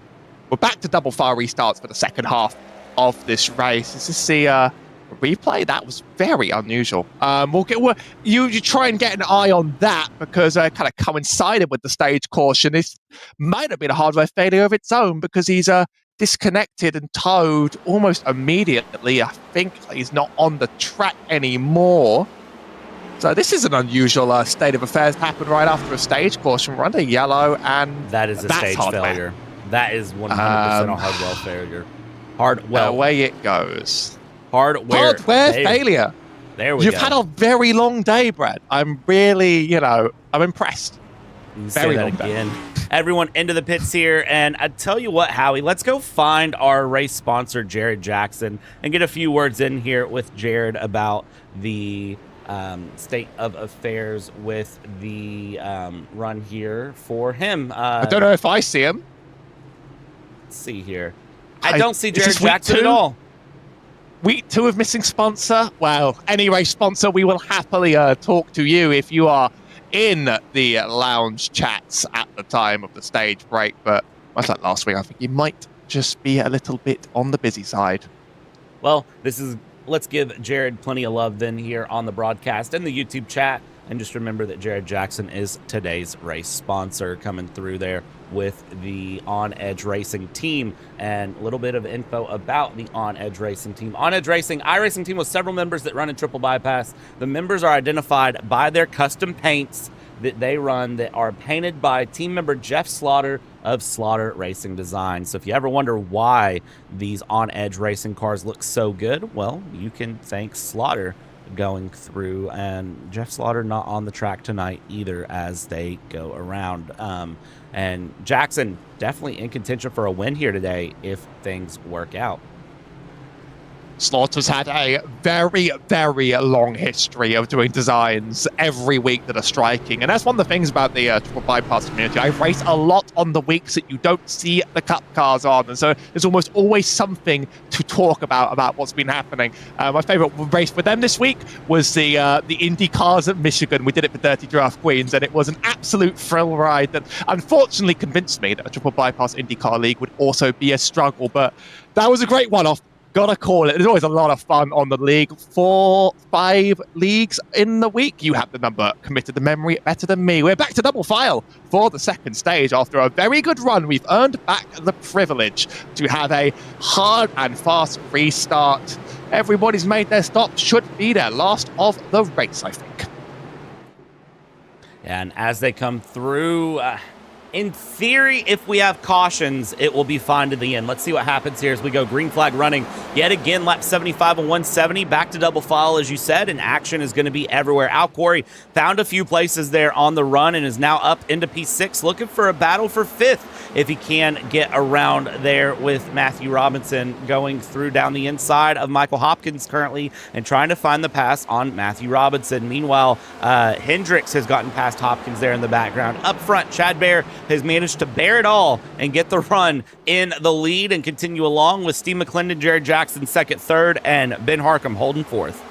We're back to double file restarts for the second half of this race. Is this the replay? That was very unusual. You try and get an eye on that because it kind of coincided with the stage caution. This might have been a hardware failure of its own because he's disconnected and towed almost immediately. I think he's not on the track anymore. So this is an unusual state of affairs. Happened right after a stage caution. We're under yellow, and that is a stage failure. That is 100% a hardware failure. Away it goes. Hardware failure. There we go. You've had a very long day, Brad. I'm really, I'm impressed. Very long day. Everyone into the pits here, and I tell you what, Howie, let's go find our race sponsor, Jared Jackson, and get a few words in here with Jared about the state of affairs with the run here for him. I don't know if I see him. Let's see here. I don't see Jared Jackson at all. Week 2 of missing sponsor. Well, any race sponsor, we will happily talk to you if you are in the lounge chats at the time of the stage break. But much like last week, I think you might just be a little bit on the busy side. Well, let's give Jared plenty of love then here on the broadcast and the YouTube chat. And just remember that Jared Jackson is today's race sponsor, coming through there with the On Edge Racing team. And a little bit of info about the On Edge Racing team. On Edge Racing, iRacing team with several members that run in triple bypass. The members are identified by their custom paints that they run that are painted by team member Jeff Slaughter of Slaughter Racing Design. So if you ever wonder why these On Edge Racing cars look so good, well, you can thank Slaughter going through, and Jeff Slaughter not on the track tonight either as they go around. And Jackson definitely in contention for a win here today if things work out. Slaughter's had a very, very long history of doing designs every week that are striking. And that's one of the things about the triple bypass community. I race a lot on the weeks that you don't see the cup cars on. And so there's almost always something to talk about what's been happening. My favorite race for them this week was the Indy cars at Michigan. We did it for Dirty Draft Queens, and it was an absolute thrill ride that unfortunately convinced me that a triple bypass IndyCar league would also be a struggle. But that was a great one-off. Gotta call it. There's always a lot of fun on the league. 4-5 leagues in the week. You have the number committed to memory better than me. We're back to double file for the second stage. After a very good run, we've earned back the privilege to have a hard and fast restart. Everybody's made their stop. Should be their last of the race, I think. And as they come through, in theory, if we have cautions, it will be fine to the end. Let's see what happens here as we go green flag running. Yet again, lap 75 and 170, back to double file, as you said, and action is going to be everywhere. Al Corey found a few places there on the run and is now up into P6, looking for a battle for 5th if he can get around there with Matthew Robinson going through down the inside of Michael Hopkins currently and trying to find the pass on Matthew Robinson. Meanwhile, Hendricks has gotten past Hopkins there in the background. Up front, Chad Bear has managed to bear it all and get the run in the lead and continue along with Steve McClendon, Jared Jackson second, third, and Ben Harcum holding fourth.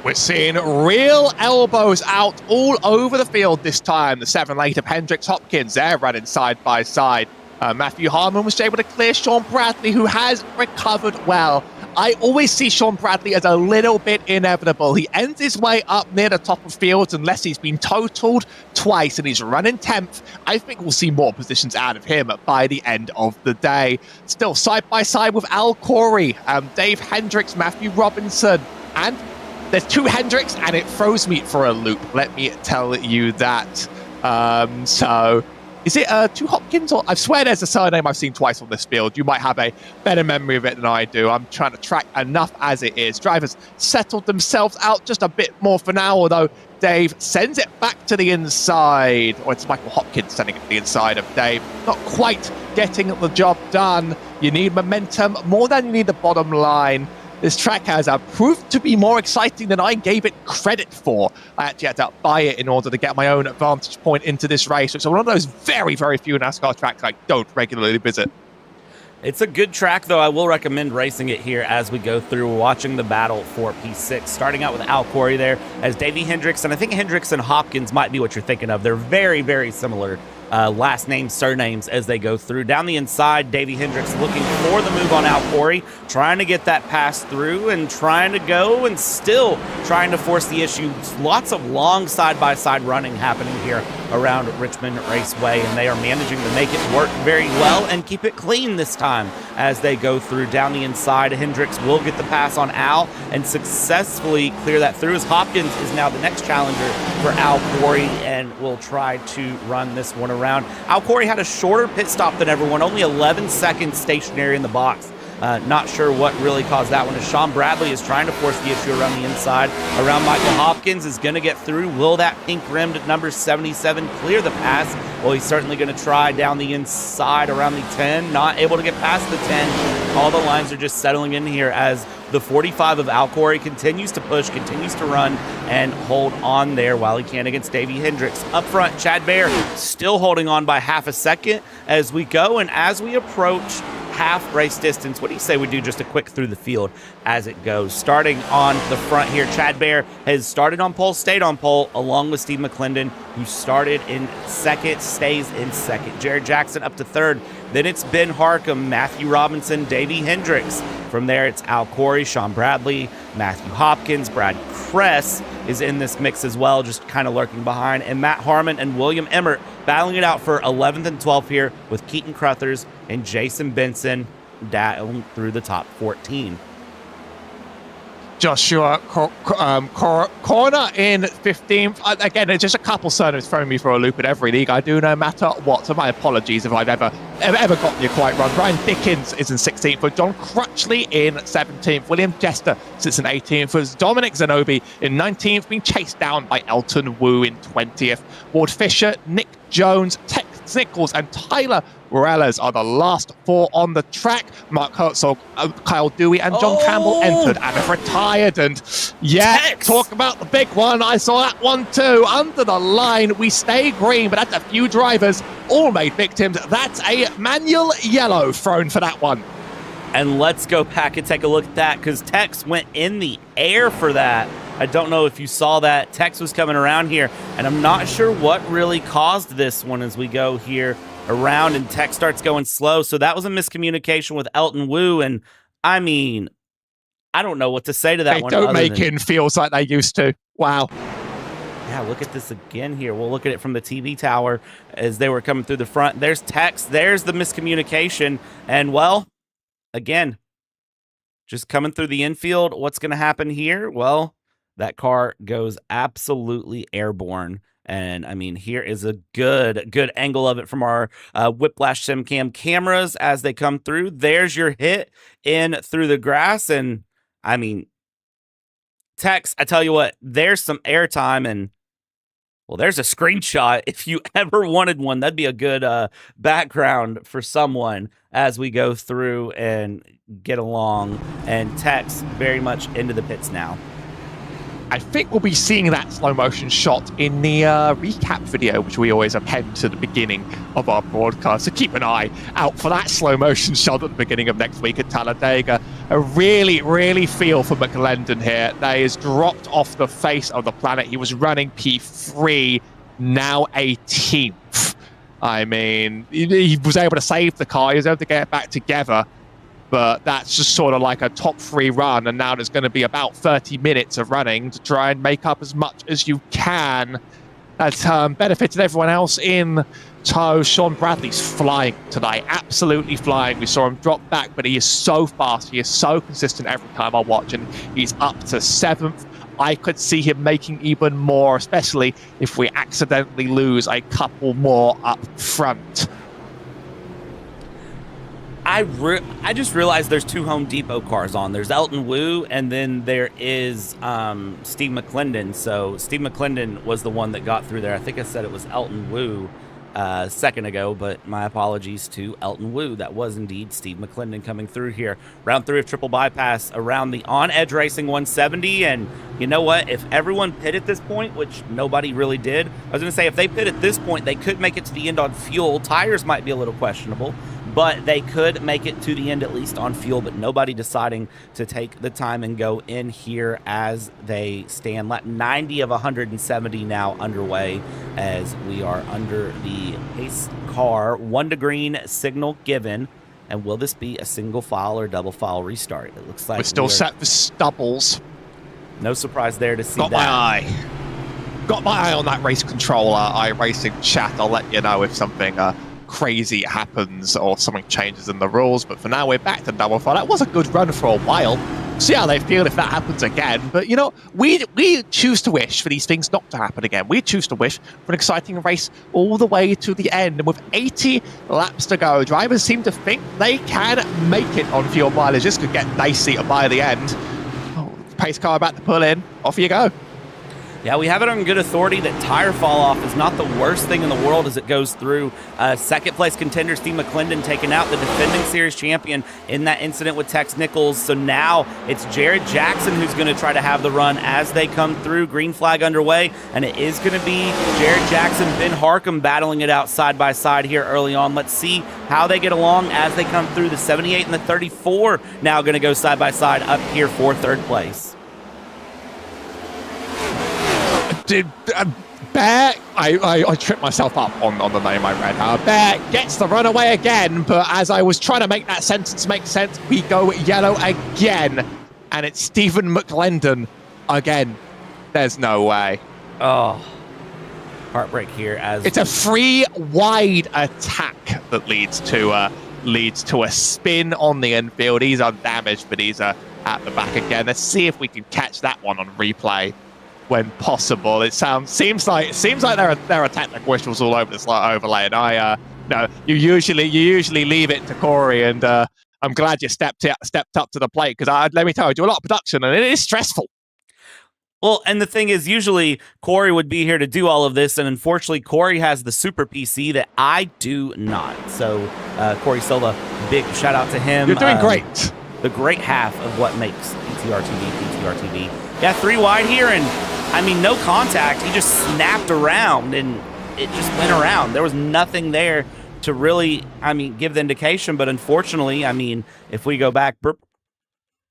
We're seeing real elbows out all over the field this time. The 7-8 of Hendricks Hopkins, they're running side by side. Matthew Harmon was able to clear Sean Bradley, who has recovered well. I always see Sean Bradley as a little bit inevitable. He ends his way up near the top of fields unless he's been totaled twice and he's running 10th. I think we'll see more positions out of him by the end of the day. Still side by side with Al Corey, Dave Hendricks, Matthew Robinson, and there's 2 Hendricks, and it throws me for a loop. Let me tell you that. So, is it 2 Hopkins? Or I swear there's a surname I've seen twice on this field. You might have a better memory of it than I do. I'm trying to track enough as it is. Drivers settled themselves out just a bit more for now, although Dave sends it back to the inside. Or it's Michael Hopkins sending it to the inside of Dave. Not quite getting the job done. You need momentum more than you need the bottom line. This track has proved to be more exciting than I gave it credit for. I actually had to buy it in order to get my own vantage point into this race. It's one of those very, very few NASCAR tracks I don't regularly visit. It's a good track, though. I will recommend racing it here as we go through, watching the battle for P6. Starting out with Al Corey there as Davey Hendricks, and I think Hendricks and Hopkins might be what you're thinking of. They're very, very similar last names, surnames as they go through. Down the inside, Davey Hendricks looking for the move on Al Corey, trying to get that pass through and trying to go and still trying to force the issue. Lots of long side-by-side running happening here around Richmond Raceway, and they are managing to make it work very well and keep it clean this time as they go through. Down the inside, Hendricks will get the pass on Al and successfully clear that through as Hopkins is now the next challenger for Al Corey and will try to run this one around. Al Corey had a shorter pit stop than everyone, only 11 seconds stationary in the box. Not sure what really caused that one, as Sean Bradley is trying to force the issue around the inside. Around Michael Hopkins is going to get through. Will that pink-rimmed number 77 clear the pass? Well, he's certainly going to try down the inside around the 10. Not able to get past the 10. All the lines are just settling in here as the 45 of Al Corey continues to push, continues to run, and hold on there while he can against Davey Hendricks. Up front, Chad Baer still holding on by half a second as we go, and as we approach half race distance, what do you say we do just a quick through the field as it goes? Starting on the front here, Chad Baer has started on pole, stayed on pole, along with Steve McClendon, who started in second, stays in second. Jared Jackson up to third. Then it's Ben Harcum, Matthew Robinson, Davey Hendricks. From there, it's Al Corey, Sean Bradley, Matthew Hopkins, Brad Kress is in this mix as well, just kind of lurking behind, and Matt Harmon and William Emmert battling it out for 11th and 12th here with Keaton Crothers and Jason Benson down through the top 14. Joshua Corner in 15th. Again, it's just a couple surnames throwing me for a loop in every league I do, no matter what. So my apologies if I've ever got you quite wrong. Brian Dickens is in 16th, with John Crutchley in 17th. William Jester sits in 18th, with Dominic Zanobi in 19th, being chased down by Elton Wu in 20th. Ward Fisher, Nick Jones, Tex Nichols, and Tyler Morales are the last 4 on the track. Mark Herzog, Kyle Dewey, and John Campbell entered and have retired. And yeah, Tex. Talk about the big one. I saw that one too. Under the line, we stay green, but that's a few drivers all made victims. That's a manual yellow thrown for that one. And let's go back and take a look at that, because Tex went in the air for that. I don't know if you saw that. Tex was coming around here, and I'm not sure what really caused this one as we go here around, and Tex starts going slow. So that was a miscommunication with Elton Wu, and I mean, I don't know what to say to that one. They don't make it feels like they used to. Wow. Yeah, look at this again here. We'll look at it from the TV tower as they were coming through the front. There's Tex. There's the miscommunication. And, well, again, just coming through the infield, what's going to happen here? Well, that car goes absolutely airborne. And, I mean, here is a good angle of it from our Whiplash SimCam cameras as they come through. There's your hit in through the grass. And, I mean, Tex, I tell you what, there's some airtime, and, well, there's a screenshot. If you ever wanted one, that'd be a good background for someone as we go through and get along. And Tex very much into the pits now. I think we'll be seeing that slow motion shot in the recap video, which we always append to the beginning of our broadcast. So keep an eye out for that slow motion shot at the beginning of next week at Talladega. I really feel for McLendon here. That is dropped off the face of the planet. He was running P3, now 18th. I mean, he was able to save the car. He was able to get it back together. but that's just sort of like a top 3 run, and now there's going to be about 30 minutes of running to try and make up as much as you can. That's benefited everyone else in tow. Sean Bradley's flying today, absolutely flying. We saw him drop back, but he is so fast. He is so consistent every time I watch, and he's up to 7th. I could see him making even more, especially if we accidentally lose a couple more up front. I just realized there's 2 Home Depot cars on. There's Elton Wu, and then there is Steve McClendon. So Steve McClendon was the one that got through there. I think I said it was Elton Wu a second ago, but my apologies to Elton Wu. That was indeed Steve McClendon coming through here. Round 3 of Triple Bypass around the On Edge Racing 170. And you know what? If everyone pit at this point, which nobody really did, I was going to say if they pit at this point, they could make it to the end on fuel. Tires might be a little questionable, but they could make it to the end at least on fuel, but nobody deciding to take the time and go in here as they stand. Lap 90 of 170 now underway as we are under the pace car. 1 to green, signal given. And will this be a single file or double file restart? It looks like we're still set for stubbles. No surprise there to see Got that. Got my eye on that race controller, iRacing chat. I'll let you know if something crazy happens or something changes in the rules, but for now we're back to double file. That was a good run for a while. See how they feel if that happens again. But you know, we choose to wish for these things not to happen again. We choose to wish for an exciting race all the way to the end. And with 80 laps to go, drivers seem to think they can make it on fuel mileage. This could get dicey by the end. Oh, pace car about to pull in. Off you go. Yeah, we have it on good authority that tire fall off is not the worst thing in the world as it goes through. Second place contender Steve McClendon taking out the defending series champion in that incident with Tex Nichols. So now it's Jared Jackson who's going to try to have the run as they come through. Green flag underway, and it is going to be Jared Jackson, Ben Harcum battling it out side by side here early on. Let's see how they get along as they come through. The 78 and the 34 now going to go side by side up here for 3rd place. Bear, I tripped myself up on the name I read. Bear gets the runaway again, but as I was trying to make that sentence make sense, we go yellow again, and it's Stephen McClendon again. There's no way. Oh, heartbreak here as it's a 3 wide attack that leads to a spin on the infield. He's undamaged, but he's at the back again. Let's see if we can catch that one on replay when possible. It seems like there are technical issues all over this overlay, and no, you usually leave it to Corey, and I'm glad you stepped up to the plate, because let me tell you, I do a lot of production and it is stressful. Well, and the thing is, usually Corey would be here to do all of this, and unfortunately Corey has the super PC that I do not. So Corey Silva, big shout out to him. You're doing great. The great half of what makes PTR TV. Yeah, 3 wide here, and I mean, no contact. He just snapped around, and it just went around. There was nothing there to really, give the indication. But unfortunately, if we go back...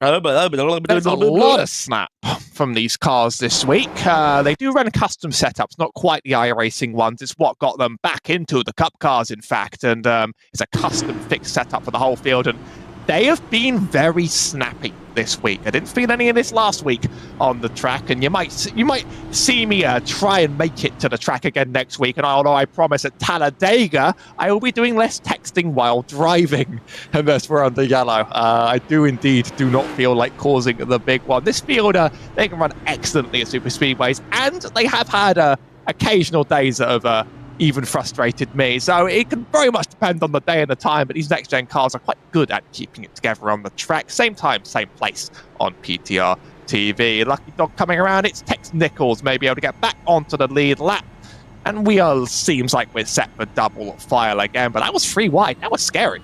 There's a lot of snap from these cars this week. They do run custom setups, not quite the iRacing ones. It's what got them back into the Cup cars, in fact. And it's a custom fixed setup for the whole field. And they have been very snappy this week. I didn't feel any of this last week on the track, and you might see me try and make it to the track again next week. And although I promise at Talladega I will be doing less texting while driving, unless we're under yellow. I do not feel like causing the big one. This field, they can run excellently at super speedways, and they have had occasional days that have even frustrated me. So it can very much depend on the day and the time, but these next-gen cars are quite good at keeping it together on the track. Same time, same place on PTR TV. Lucky dog coming around. It's Tex Nichols may be able to get back onto the lead lap. And seems like we're set for double file again, but that was 3 wide. That was scary.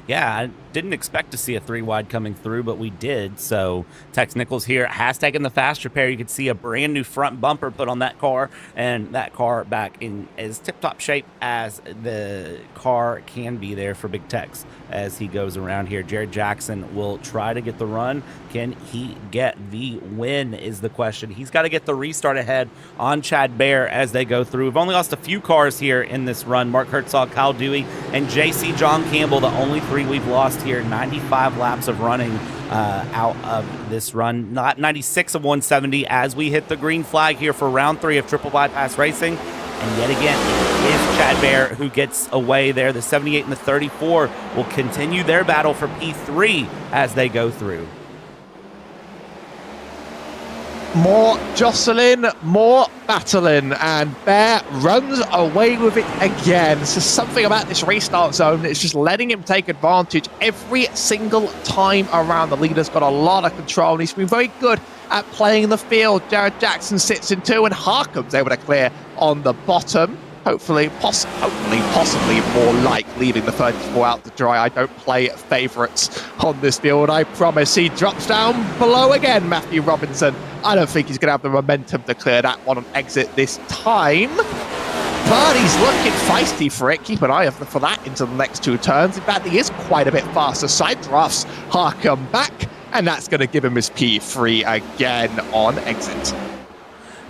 Yeah, I didn't expect to see a 3 wide coming through, but we did. So Tex Nichols here has taken the fast repair. You can see a brand new front bumper put on that car, and that car back in as tip-top shape as the car can be there for Big Tex as he goes around here. Jared Jackson will try to get the run. Can he get the win is the question. He's got to get the restart ahead on Chad Bear as they go through. We've only lost a few cars here in this run. Mark Herzog, Kyle Dewey, and JC John Campbell, the only 3 we've lost here. 95 laps of running out of this run. Not 96 of 170 as we hit the green flag here for round 3 of Triple Bypass Racing. And yet again, it is Chad Bear who gets away there. The 78 and the 34 will continue their battle for P3 as they go through. More jostling, more battling, and Bear runs away with it again. There's just something about this restart zone that's just letting him take advantage every single time around. The leader's got a lot of control, and he's been very good at playing the field. Jared Jackson sits in 2, and Harkham's able to clear on the bottom. Hopefully, possibly more like leaving the 34 out to dry. I don't play favourites on this field, I promise. He drops down below again, Matthew Robinson. I don't think he's going to have the momentum to clear that one on exit this time. But he's looking feisty for it. Keep an eye for that into the next 2 turns. In fact, he is quite a bit faster. Side drafts Harkham back, and that's going to give him his P3 again on exit.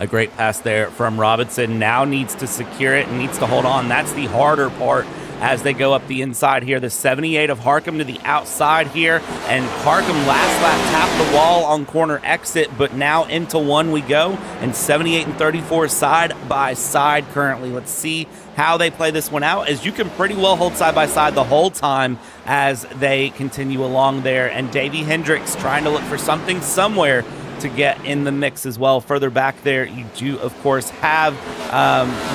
A great pass there from Robinson. Now needs to secure it and needs to hold on. That's the harder part as they go up the inside here. The 78 of Harkham to the outside here. And Harkham last lap tapped the wall on corner exit, but now into 1 we go. And 78 and 34 side by side currently. Let's see how they play this one out, as you can pretty well hold side by side the whole time as they continue along there. And Davey Hendricks trying to look for something somewhere to get in the mix as well. Further back there, you do, of course, have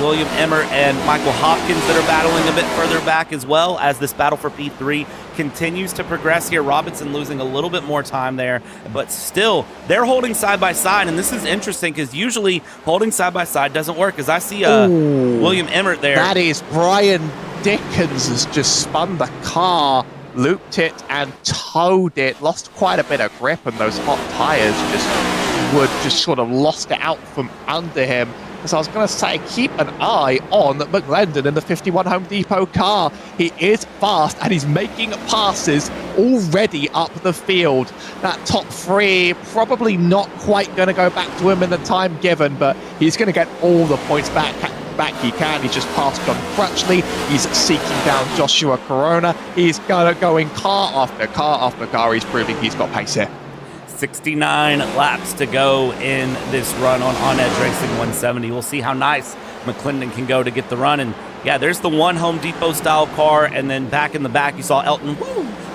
William Emmer and Michael Hopkins that are battling a bit further back as well as this battle for P3 continues to progress here. Robinson losing a little bit more time there, but still, they're holding side by side, and this is interesting because usually holding side by side doesn't work, as I see William Emmert there. That is Brian Dickens has just spun the car, looped it and towed it, lost quite a bit of grip, and those hot tires just sort of lost it out from under him. So I was going to say, keep an eye on McLendon in the 51 Home Depot car. He is fast and he's making passes already up the field. That top 3 probably not quite going to go back to him in the time given, but he's going to get all the points back he can. He's just passed John Crutchley. He's seeking down Joshua Corona. He's going car after car after car. He's proving he's got pace here. 69 laps to go in this run on Edge Racing 170. We'll see how nice McClendon can go to get the run. And yeah, there's the one Home Depot style car, and then back in the back you saw Elton,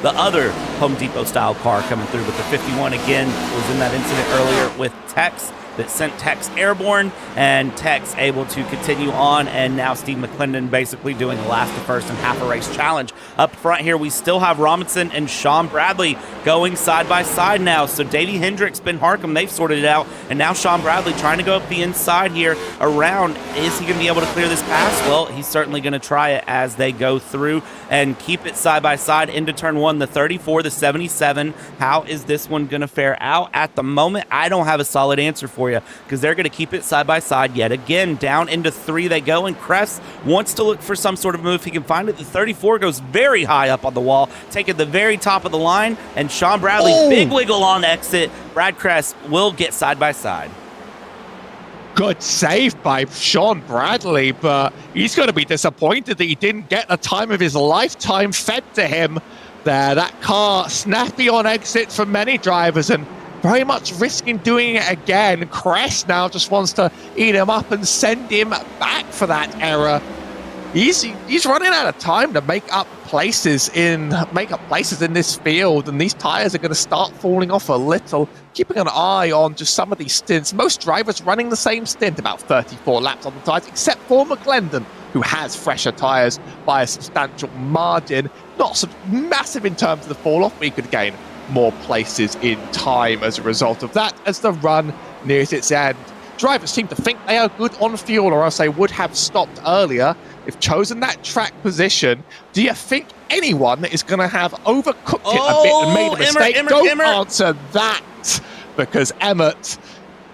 the other Home Depot style car coming through. But the 51 again was in that incident earlier with Tex that sent Tex airborne, and Tex able to continue on, and now Steve McClendon basically doing the last to first and half a race challenge. Up front here, we still have Robinson and Sean Bradley going side by side now. So Davey Hendricks, Ben Harkham, they've sorted it out, and now Sean Bradley trying to go up the inside here around. Is he going to be able to clear this pass? Well, he's certainly going to try it as they go through and keep it side by side into turn 1. The 34, the 77. How is this one going to fare out? At the moment, I don't have a solid answer for you, because they're going to keep it side by side yet again. Down into 3 they go, and Kress wants to look for some sort of move if he can find it. The 34 goes very high up on the wall, taking the very top of the line, and Sean Bradley, big wiggle on exit. Brad Kress will get side by side. Good save by Sean Bradley, but he's going to be disappointed that he didn't get the time of his lifetime fed to him there. That car snappy on exit for many drivers, and very much risking doing it again. Kress now just wants to eat him up and send him back for that error. He's running out of time to make up places in this field, and these tires are going to start falling off a little. Keeping an eye on just some of these stints. Most drivers running the same stint, about 34 laps on the tires, except for McClendon, who has fresher tires by a substantial margin. Not massive in terms of the fall off, but he could gain more places in time as a result of that as the run nears its end. Drivers seem to think they are good on fuel, or else they would have stopped earlier. They've chosen that track position. Do you think anyone is going to have overcooked it a bit and made a mistake? Don't answer that, because Emmett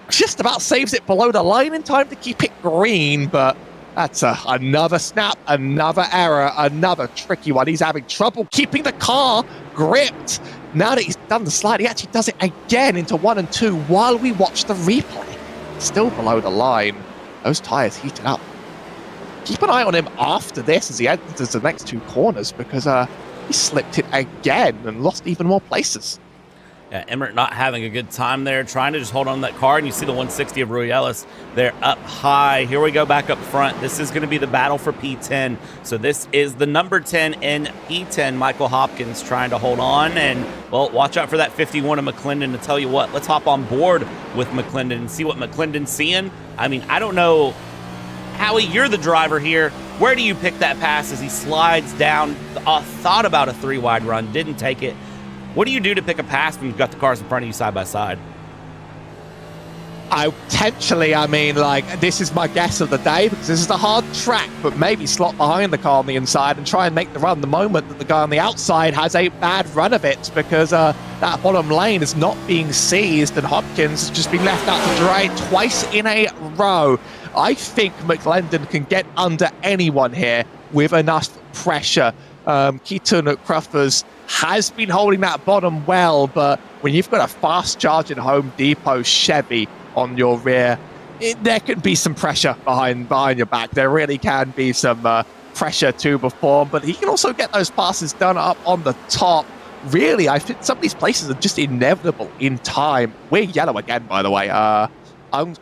just about saves it below the line in time to keep it green, but that's another snap, another error, another tricky one. He's having trouble keeping the car gripped. Now that he's done the slide, he actually does it again into 1 and 2 while we watch the replay. Still below the line. Those tires heated up. Keep an eye on him after this as he enters the next 2 corners, because he slipped it again and lost even more places. Yeah, Emmert not having a good time there, trying to just hold on to that car, and you see the 160 of Ruelas. They're up high. Here we go back up front. This is going to be the battle for P10. So this is the number 10 in P10, Michael Hopkins trying to hold on. And, well, watch out for that 51 of McClendon. To tell you what, let's hop on board with McClendon and see what McClendon's seeing. I mean, I don't know. Howie, you're the driver here. Where do you pick that pass as he slides down? Thought about a 3-wide run, didn't take it. What do you do to pick a pass when you've got the cars in front of you side by side? This is my guess of the day because this is a hard track, but maybe slot behind the car on the inside and try and make the run the moment that the guy on the outside has a bad run of it because that bottom lane is not being seized and Hopkins has just been left out to dry twice in a row. I think McClendon can get under anyone here with enough pressure. Keaton Cruffers has been holding that bottom well, but when you've got a fast-charging Home Depot Chevy on your rear, there can be some pressure behind your back. There really can be some pressure to perform, but he can also get those passes done up on the top. Really, I think some of these places are just inevitable in time. We're yellow again, by the way. I'm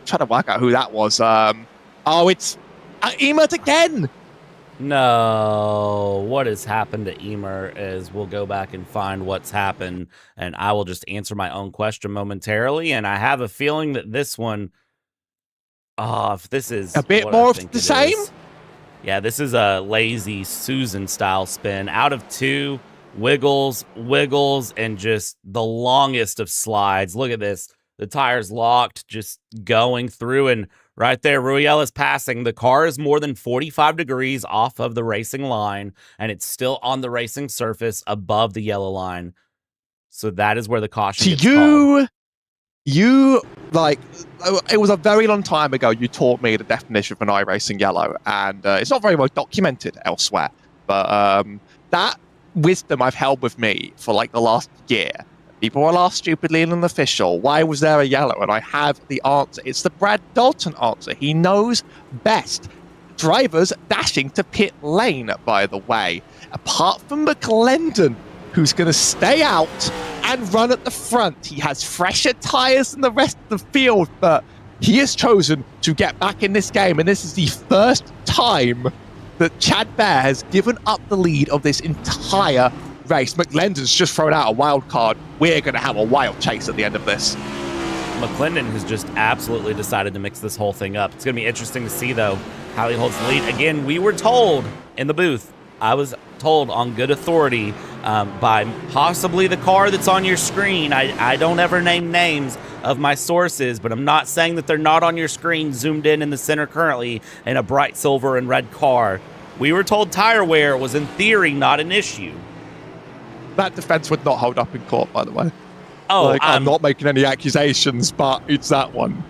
trying to work out who that was. It's Emert again! No, what has happened to Emer is we'll go back and find what's happened, and I will just answer my own question momentarily. And I have a feeling that this one, if this is a bit more of the same. Yeah, this is a lazy Susan style spin. Out of 2, wiggles, and just the longest of slides. Look at this. The tire's locked, just going through, and right there, Ruel is passing. The car is more than 45 degrees off of the racing line, and it's still on the racing surface above the yellow line. So that is where the caution gets called. It was a very long time ago you taught me the definition of an iRacing yellow, and it's not very well documented elsewhere, but that wisdom I've held with me for the last year. People will ask stupidly in an official, why was there a yellow? And I have the answer. It's the Brad Dalton answer. He knows best. Drivers dashing to pit lane, by the way. Apart from McClendon, who's going to stay out and run at the front. He has fresher tires than the rest of the field, but he has chosen to get back in this game. And this is the first time that Chad Bear has given up the lead of this entire race. McClendon's just thrown out a wild card. We're going to have a wild chase at the end of this. McClendon has just absolutely decided to mix this whole thing up. It's going to be interesting to see, though, how he holds the lead. Again, we were told in the booth, I was told on good authority by possibly the car that's on your screen. I don't ever name names of my sources, but I'm not saying that they're not on your screen, zoomed in the center currently in a bright silver and red car. We were told tire wear was, in theory, not an issue. That defense would not hold up in court, by the way. Oh, I'm not making any accusations, but it's that one,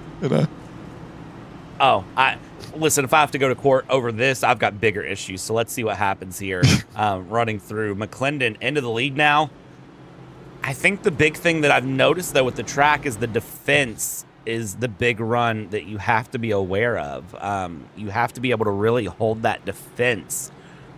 Listen, if I have to go to court over this, I've got bigger issues. So let's see what happens here. Running through McClendon into the lead now. I think the big thing that I've noticed, though, with the track is the defense is the big run that you have to be aware of. You have to be able to really hold that defense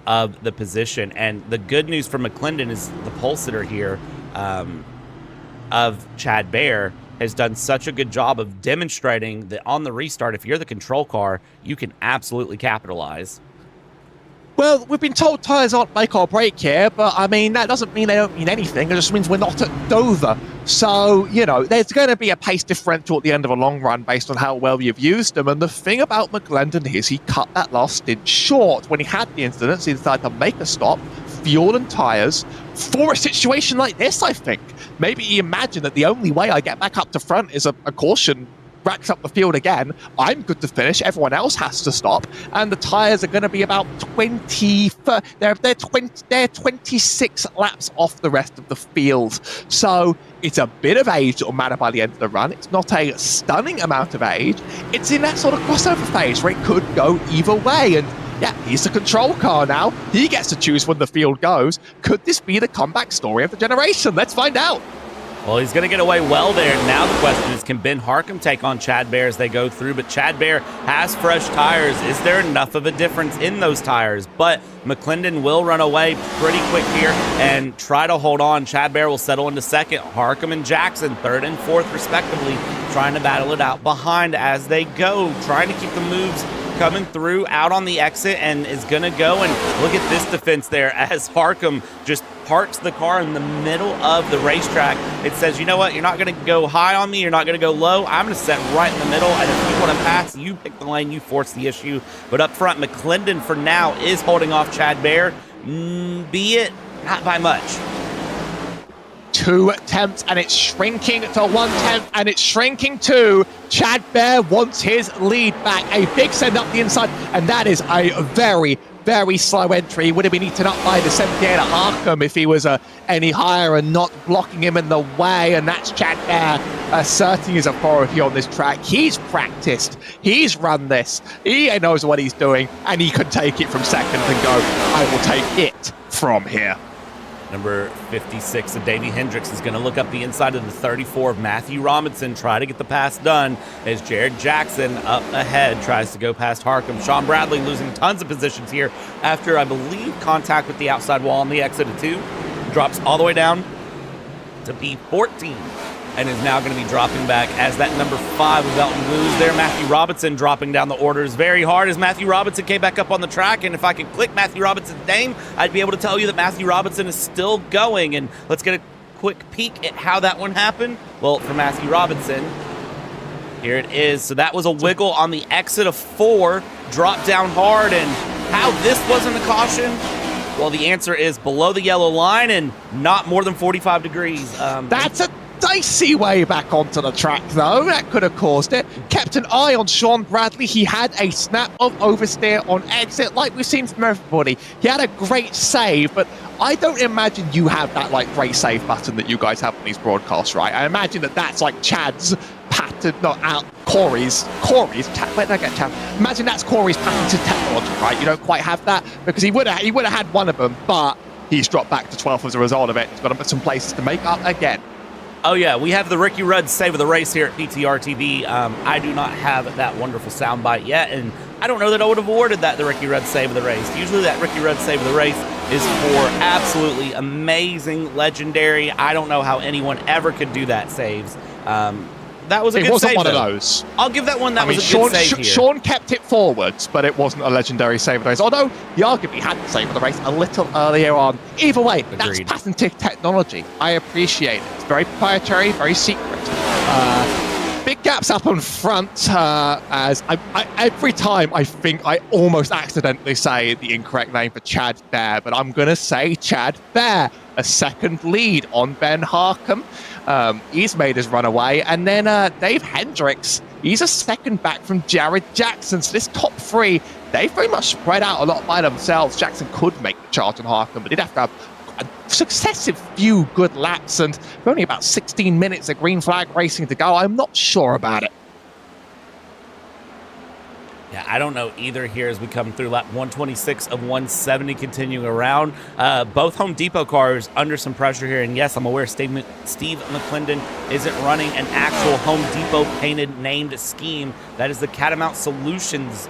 of the position. And the good news for McClendon is the pole sitter here of Chad Bear has done such a good job of demonstrating that on the restart, if you're the control car, you can absolutely capitalize. Well, we've been told tires aren't make or break here, but that doesn't mean they don't mean anything. It just means we're not at Dover. So, there's going to be a pace differential at the end of a long run based on how well you've used them. And the thing about McClendon is he cut that last stint short. When he had the incidents, he decided to make a stop, fuel and tires, for a situation like this, I think. Maybe he imagined that the only way I get back up to front is a caution racks up the field again. I'm good to finish. Everyone else has to stop, and the tires are going to be about 20. They're 26 laps off the rest of the field. So it's a bit of age that will matter by the end of the run. It's not a stunning amount of age. It's in that sort of crossover phase where it could go either way. And yeah, he's the control car now. He gets to choose when the field goes. Could this be the comeback story of the generation? Let's find out. Well, he's going to get away well there. Now the question is, can Ben Harkham take on Chad Bear as they go through? But Chad Bear has fresh tires. Is there enough of a difference in those tires? But McClendon will run away pretty quick here and try to hold on. Chad Bear will settle into second. Harkham and Jackson, third and fourth respectively, trying to battle it out behind as they go, trying to keep the moves coming through out on the exit, and is going to go. And look at this defense there as Harkham just parks the car in the middle of the racetrack. It says, you know what, you're not going to go high on me, you're not going to go low, I'm going to set right in the middle, and if you want to pass, you pick the lane, you force the issue. But up front, McClendon for now is holding off Chad Bear, be it not by much. 2 attempts, and it's shrinking to 1/10, and it's shrinking to Chad Bear wants his lead back. A big send up the inside, and that is a very, very slow entry. He would have been eaten up by the 78 at Harkham if he was any higher and not blocking him in the way. And that's Chad Bear asserting his authority on this track. He's practiced. He's run this. He knows what he's doing, and he could take it from second and go, I will take it from here. Number 56 of Davey Hendricks is going to look up the inside of the 34 of Matthew Robinson, try to get the pass done as Jared Jackson up ahead tries to go past Harkham. Sean Bradley losing tons of positions here after, I believe, contact with the outside wall on the exit of 2. Drops all the way down to P14 and is now going to be dropping back as that number 5 of Elton Wu's there. Matthew Robinson dropping down the orders very hard as Matthew Robinson came back up on the track. And if I could click Matthew Robinson's name, I'd be able to tell you that Matthew Robinson is still going. And let's get a quick peek at how that one happened. Well, for Matthew Robinson, here it is. So that was a wiggle on the exit of 4, dropped down hard. And how this wasn't a caution? Well, the answer is below the yellow line and not more than 45 degrees. That's a dicey way back onto the track, though. That could have caused it. Kept an eye on Sean Bradley. He had a snap of oversteer on exit, like we've seen from everybody. He had a great save, but I don't imagine you have that like great save button that you guys have on these broadcasts, right? I imagine that that's like Chad's pattern, not out Corey's. Where did I get Chad? Imagine that's Corey's patented technology, right? You don't quite have that because he would have had one of them, but he's dropped back to 12th as a result of it. He's got some places to make up again. Oh, yeah, we have the Ricky Rudd save of the race here at PTR TV. I do not have that wonderful soundbite yet, and I don't know that I would have awarded that the Ricky Rudd save of the race. Usually that Ricky Rudd save of the race is for absolutely amazing, legendary. I don't know how anyone ever could do that saves. That was a good save. It wasn't one though. of those. I'll give that one. That was a good save here. Sean kept it forwards, but it wasn't a legendary save of the race. Although he arguably had the save of the race a little earlier on. Either way, that's patented technology. I appreciate it. It's very proprietary, very secret. Big gaps up in front as every time I think I almost accidentally say the incorrect name for Chad Bear, but I'm going to say Chad Bear. A second lead on Ben Harkham. He's made his run away. And then Dave Hendricks, he's a second back from Jared Jackson. So this top 3, they very much spread out a lot by themselves. Jackson could make the charge on Harkham, but he'd have to have a successive few good laps and only about 16 minutes of green flag racing to go. I'm not sure about it. Yeah, I don't know either here as we come through lap 126 of 170 continuing around. Both Home Depot cars under some pressure here. And yes, I'm aware Steve McClendon isn't running an actual Home Depot painted named scheme. That is the Catamount Solutions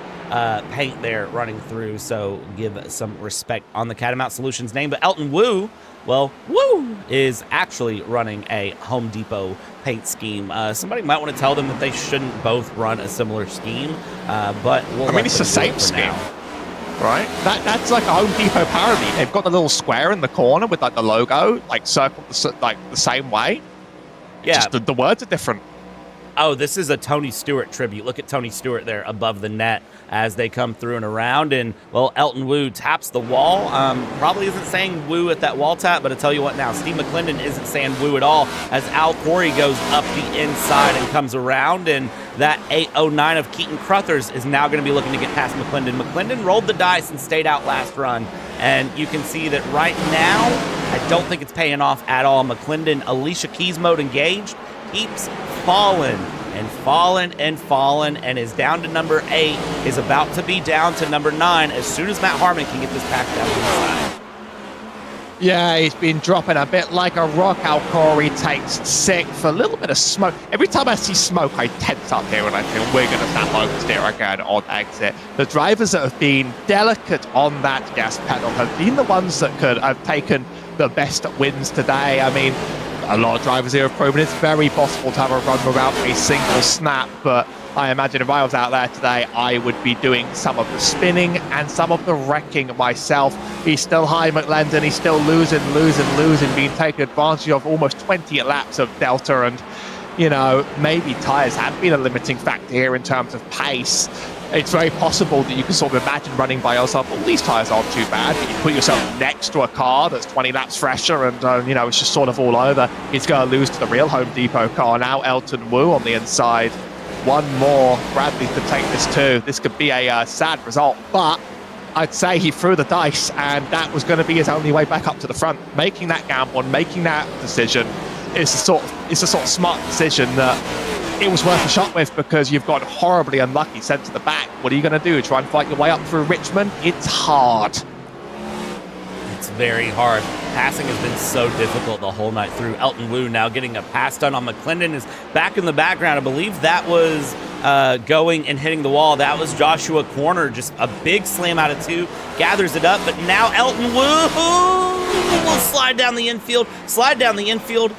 paint there running through. So give some respect on the Catamount Solutions name. But Elton Wu, well, Wu is actually running a Home Depot paint scheme. Somebody might want to tell them that they shouldn't both run a similar scheme, but it's the same scheme, right? That's like a Home Depot parody. They've got the little square in the corner with like the logo, like circled like the same way. Yeah, just the words are different. Oh, this is a Tony Stewart tribute. Look at Tony Stewart there above the net as they come through and around. And, well, Elton Wu taps the wall. Probably isn't saying woo at that wall tap, but I tell you what now, Steve McClendon isn't saying woo at all as Al Corey goes up the inside and comes around. And that 809 of Keaton Crothers is now going to be looking to get past McClendon. McClendon rolled the dice and stayed out last run. And you can see that right now, I don't think it's paying off at all. McClendon, Alicia Keys mode engaged, keeps falling and is down to number 8, is about to be down to number 9 as soon as Matt Harmon can get this pack down the inside. Yeah, he's been dropping a bit like a rock. How Corey takes 6th. A little bit of smoke. Every time I see smoke, I tense up here and I think we're going to snap oversteer again on exit. The drivers that have been delicate on that gas pedal have been the ones that could have taken the best wins today. I mean, a lot of drivers here have proven it's very possible to have a run without a single snap, but I imagine if I was out there today, I would be doing some of the spinning and some of the wrecking myself. He's still high, McLendon. He's still losing, being taken advantage of. Almost 20 laps of Delta, and, you know, maybe tyres have been a limiting factor here in terms of pace. It's very possible that you can sort of imagine running by yourself, well, these tyres aren't too bad, but you put yourself next to a car that's 20 laps fresher and, you know, it's just sort of all over. He's going to lose to the real Home Depot car now, Elton Wu on the inside. One more, Bradley could take this too. This could be a sad result, but I'd say he threw the dice and that was going to be his only way back up to the front. Making that gamble and making that decision is a sort of smart decision that it was worth a shot with, because you've got horribly unlucky sent to the back. What are you going to do? Try and fight your way up through Richmond? It's hard. It's very hard. Passing has been so difficult the whole night through. Elton Wu now getting a pass done on McLendon is back in the background. I believe that was going and hitting the wall. That was Joshua Corner. Just a big slam out of 2. Gathers it up, but now Elton Wu will slide down the infield.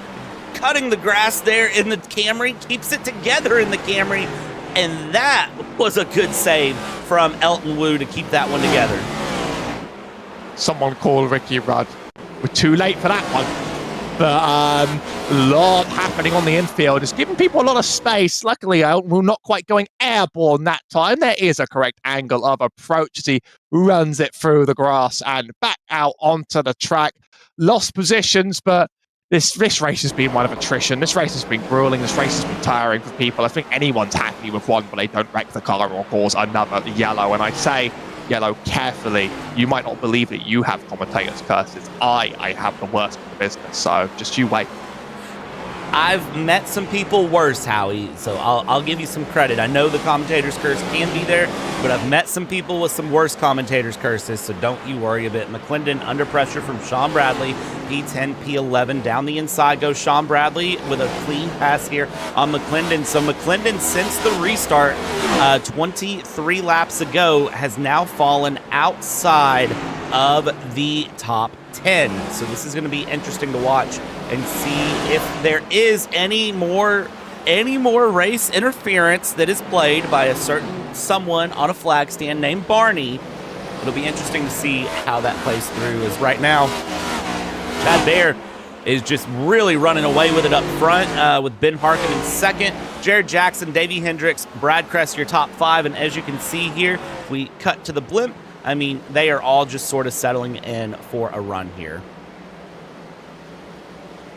Cutting the grass there in the Camry, keeps it together in the Camry, and that was a good save from Elton Wu to keep that one together. Someone call Ricky Rudd. We're too late for that one. But a lot happening on the infield. It's giving people a lot of space. Luckily, Elton Wu not quite going airborne that time. There is a correct angle of approach as he runs it through the grass and back out onto the track. Lost positions, but This race has been one of attrition. This race has been grueling. This race has been tiring for people. I think anyone's happy with one, but they don't wreck the car or cause another yellow. And I say yellow carefully. You might not believe that you have commentators' curses. I have the worst in the business. So just you wait. I've met some people worse, Howie, so I'll give you some credit. I know the commentator's curse can be there, but I've met some people with some worse commentator's curses, so don't you worry a bit. McLendon under pressure from Sean Bradley, P10, P11. Down the inside goes Sean Bradley with a clean pass here on McLendon. So McLendon, since the restart 23 laps ago, has now fallen outside of the top 10. So this is going to be interesting to watch and see if there is any more race interference that is played by a certain someone on a flag stand named Barney. It'll be interesting to see how that plays through, as right now Chad Baer is just really running away with it up front with Ben Harkin in second, Jared Jackson, Davey Hendricks, Brad Kress, your top 5. And as you can see here, if we cut to the blimp, I mean, they are all just sort of settling in for a run here.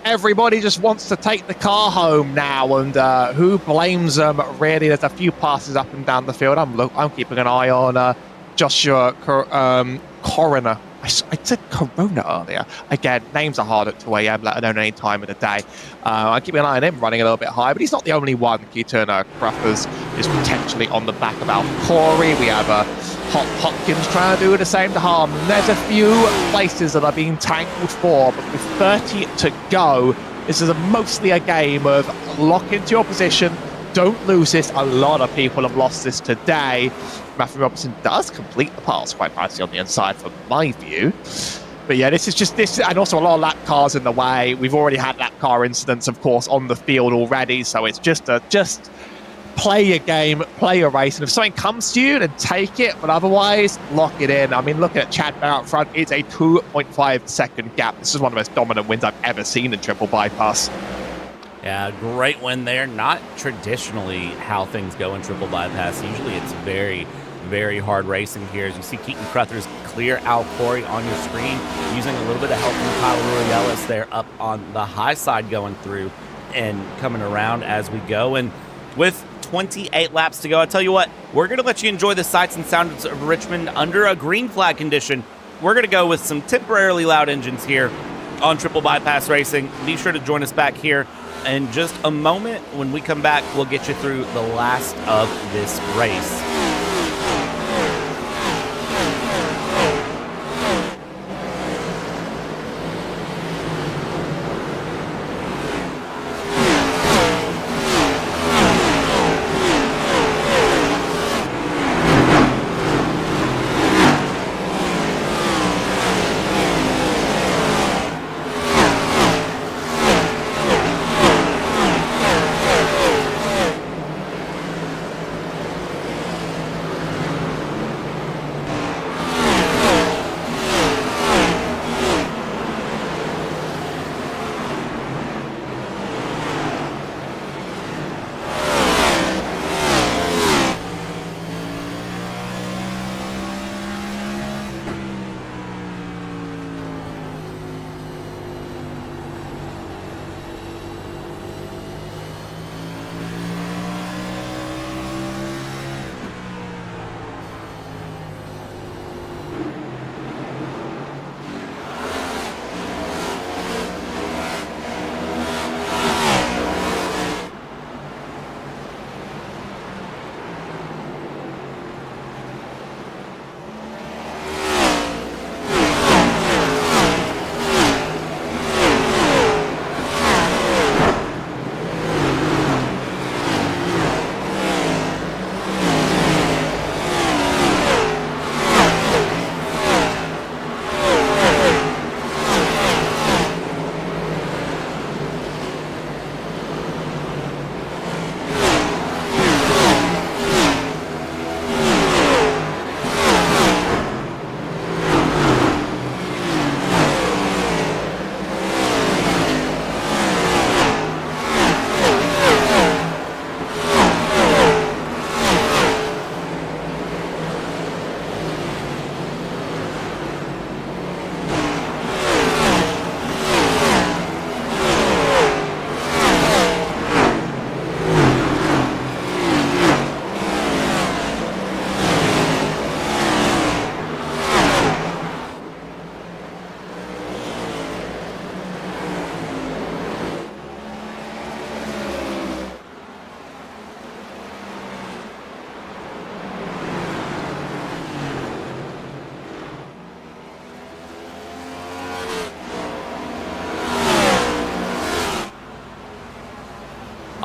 Everybody just wants to take the car home now, and who blames them, really? There's a few passes up and down the field. I'm keeping an eye on Joshua Coroner. I said Corona earlier. Again, names are hard at 2 a.m., let alone any time of the day. I'm keeping an eye on him running a little bit high, but he's not the only one. Keaton Cruffers is potentially on the back of Al Corey. We have Hopkins trying to do the same to harm. There's a few places that are being tangled for, but with 30 to go, this is mostly a game of lock into your position, don't lose this. A lot of people have lost this today. Matthew Robinson does complete the pass quite nicely on the inside from my view. But yeah, this is just this, and also a lot of lap cars in the way. We've already had lap car incidents, of course, on the field already, so it's just play your game, play your race, and if something comes to you, then take it, but otherwise, lock it in. I mean, look at Chad Barr up front. It's a 2.5 second gap. This is one of the most dominant wins I've ever seen in triple bypass. Yeah, great win there. Not traditionally how things go in triple bypass. Usually it's very, very hard racing here. As you see Keaton Crothers clear Al Corey on your screen, using a little bit of help from Kyle Ruielis there up on the high side going through and coming around as we go. And with 28 laps to go, I tell you what, we're going to let you enjoy the sights and sounds of Richmond under a green flag condition. We're going to go with some temporarily loud engines here on triple bypass racing. Be sure to join us back here in just a moment. When we come back, we'll get you through the last of this race.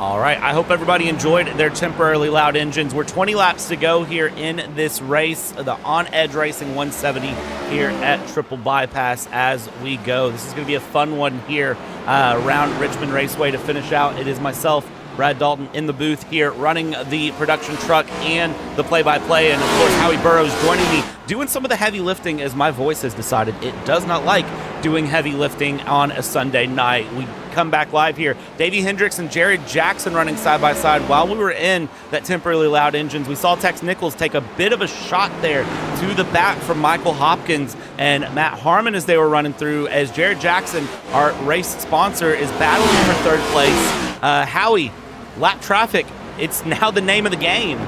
All right, I hope everybody enjoyed their temporarily loud engines. We're 20 laps to go here in this race, the On Edge Racing 170 here at Triple Bypass as we go. This is going to be a fun one here around Richmond Raceway to finish out. It is myself, Brad Dalton, in the booth here running the production truck and the play-by-play, and of course Howie Burrows joining me doing some of the heavy lifting, as my voice has decided it does not like doing heavy lifting on a Sunday night. We come back live here. Davey Hendricks and Jared Jackson running side by side while we were in that temporarily loud engines. We saw Tex Nichols take a bit of a shot there to the back from Michael Hopkins and Matt Harmon as they were running through, as Jared Jackson, our race sponsor, is battling for third place. Howie, lap traffic, it's now the name of the game.